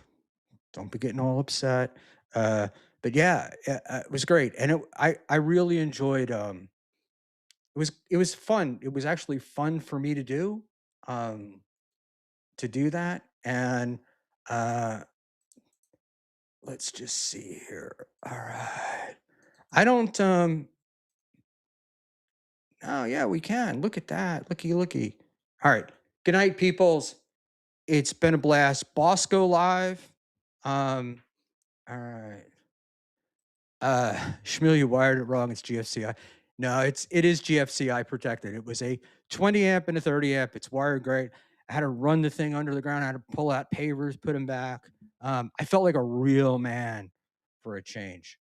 Don't be getting all upset. But yeah, it was great, and I really enjoyed. It was fun. It was actually fun for me to do that, and let's just see here. All right, I don't. Oh yeah, we can. Look at that. Looky. All right. Good night, peoples. It's been a blast. Bosco live. All right. Schmuel, you wired it wrong. It's GFCI. No, it is GFCI protected. It was a 20 amp and a 30 amp. It's wired great. I had to run the thing under the ground. I had to pull out pavers, put them back. I felt like a real man for a change.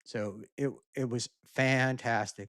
So it was fantastic.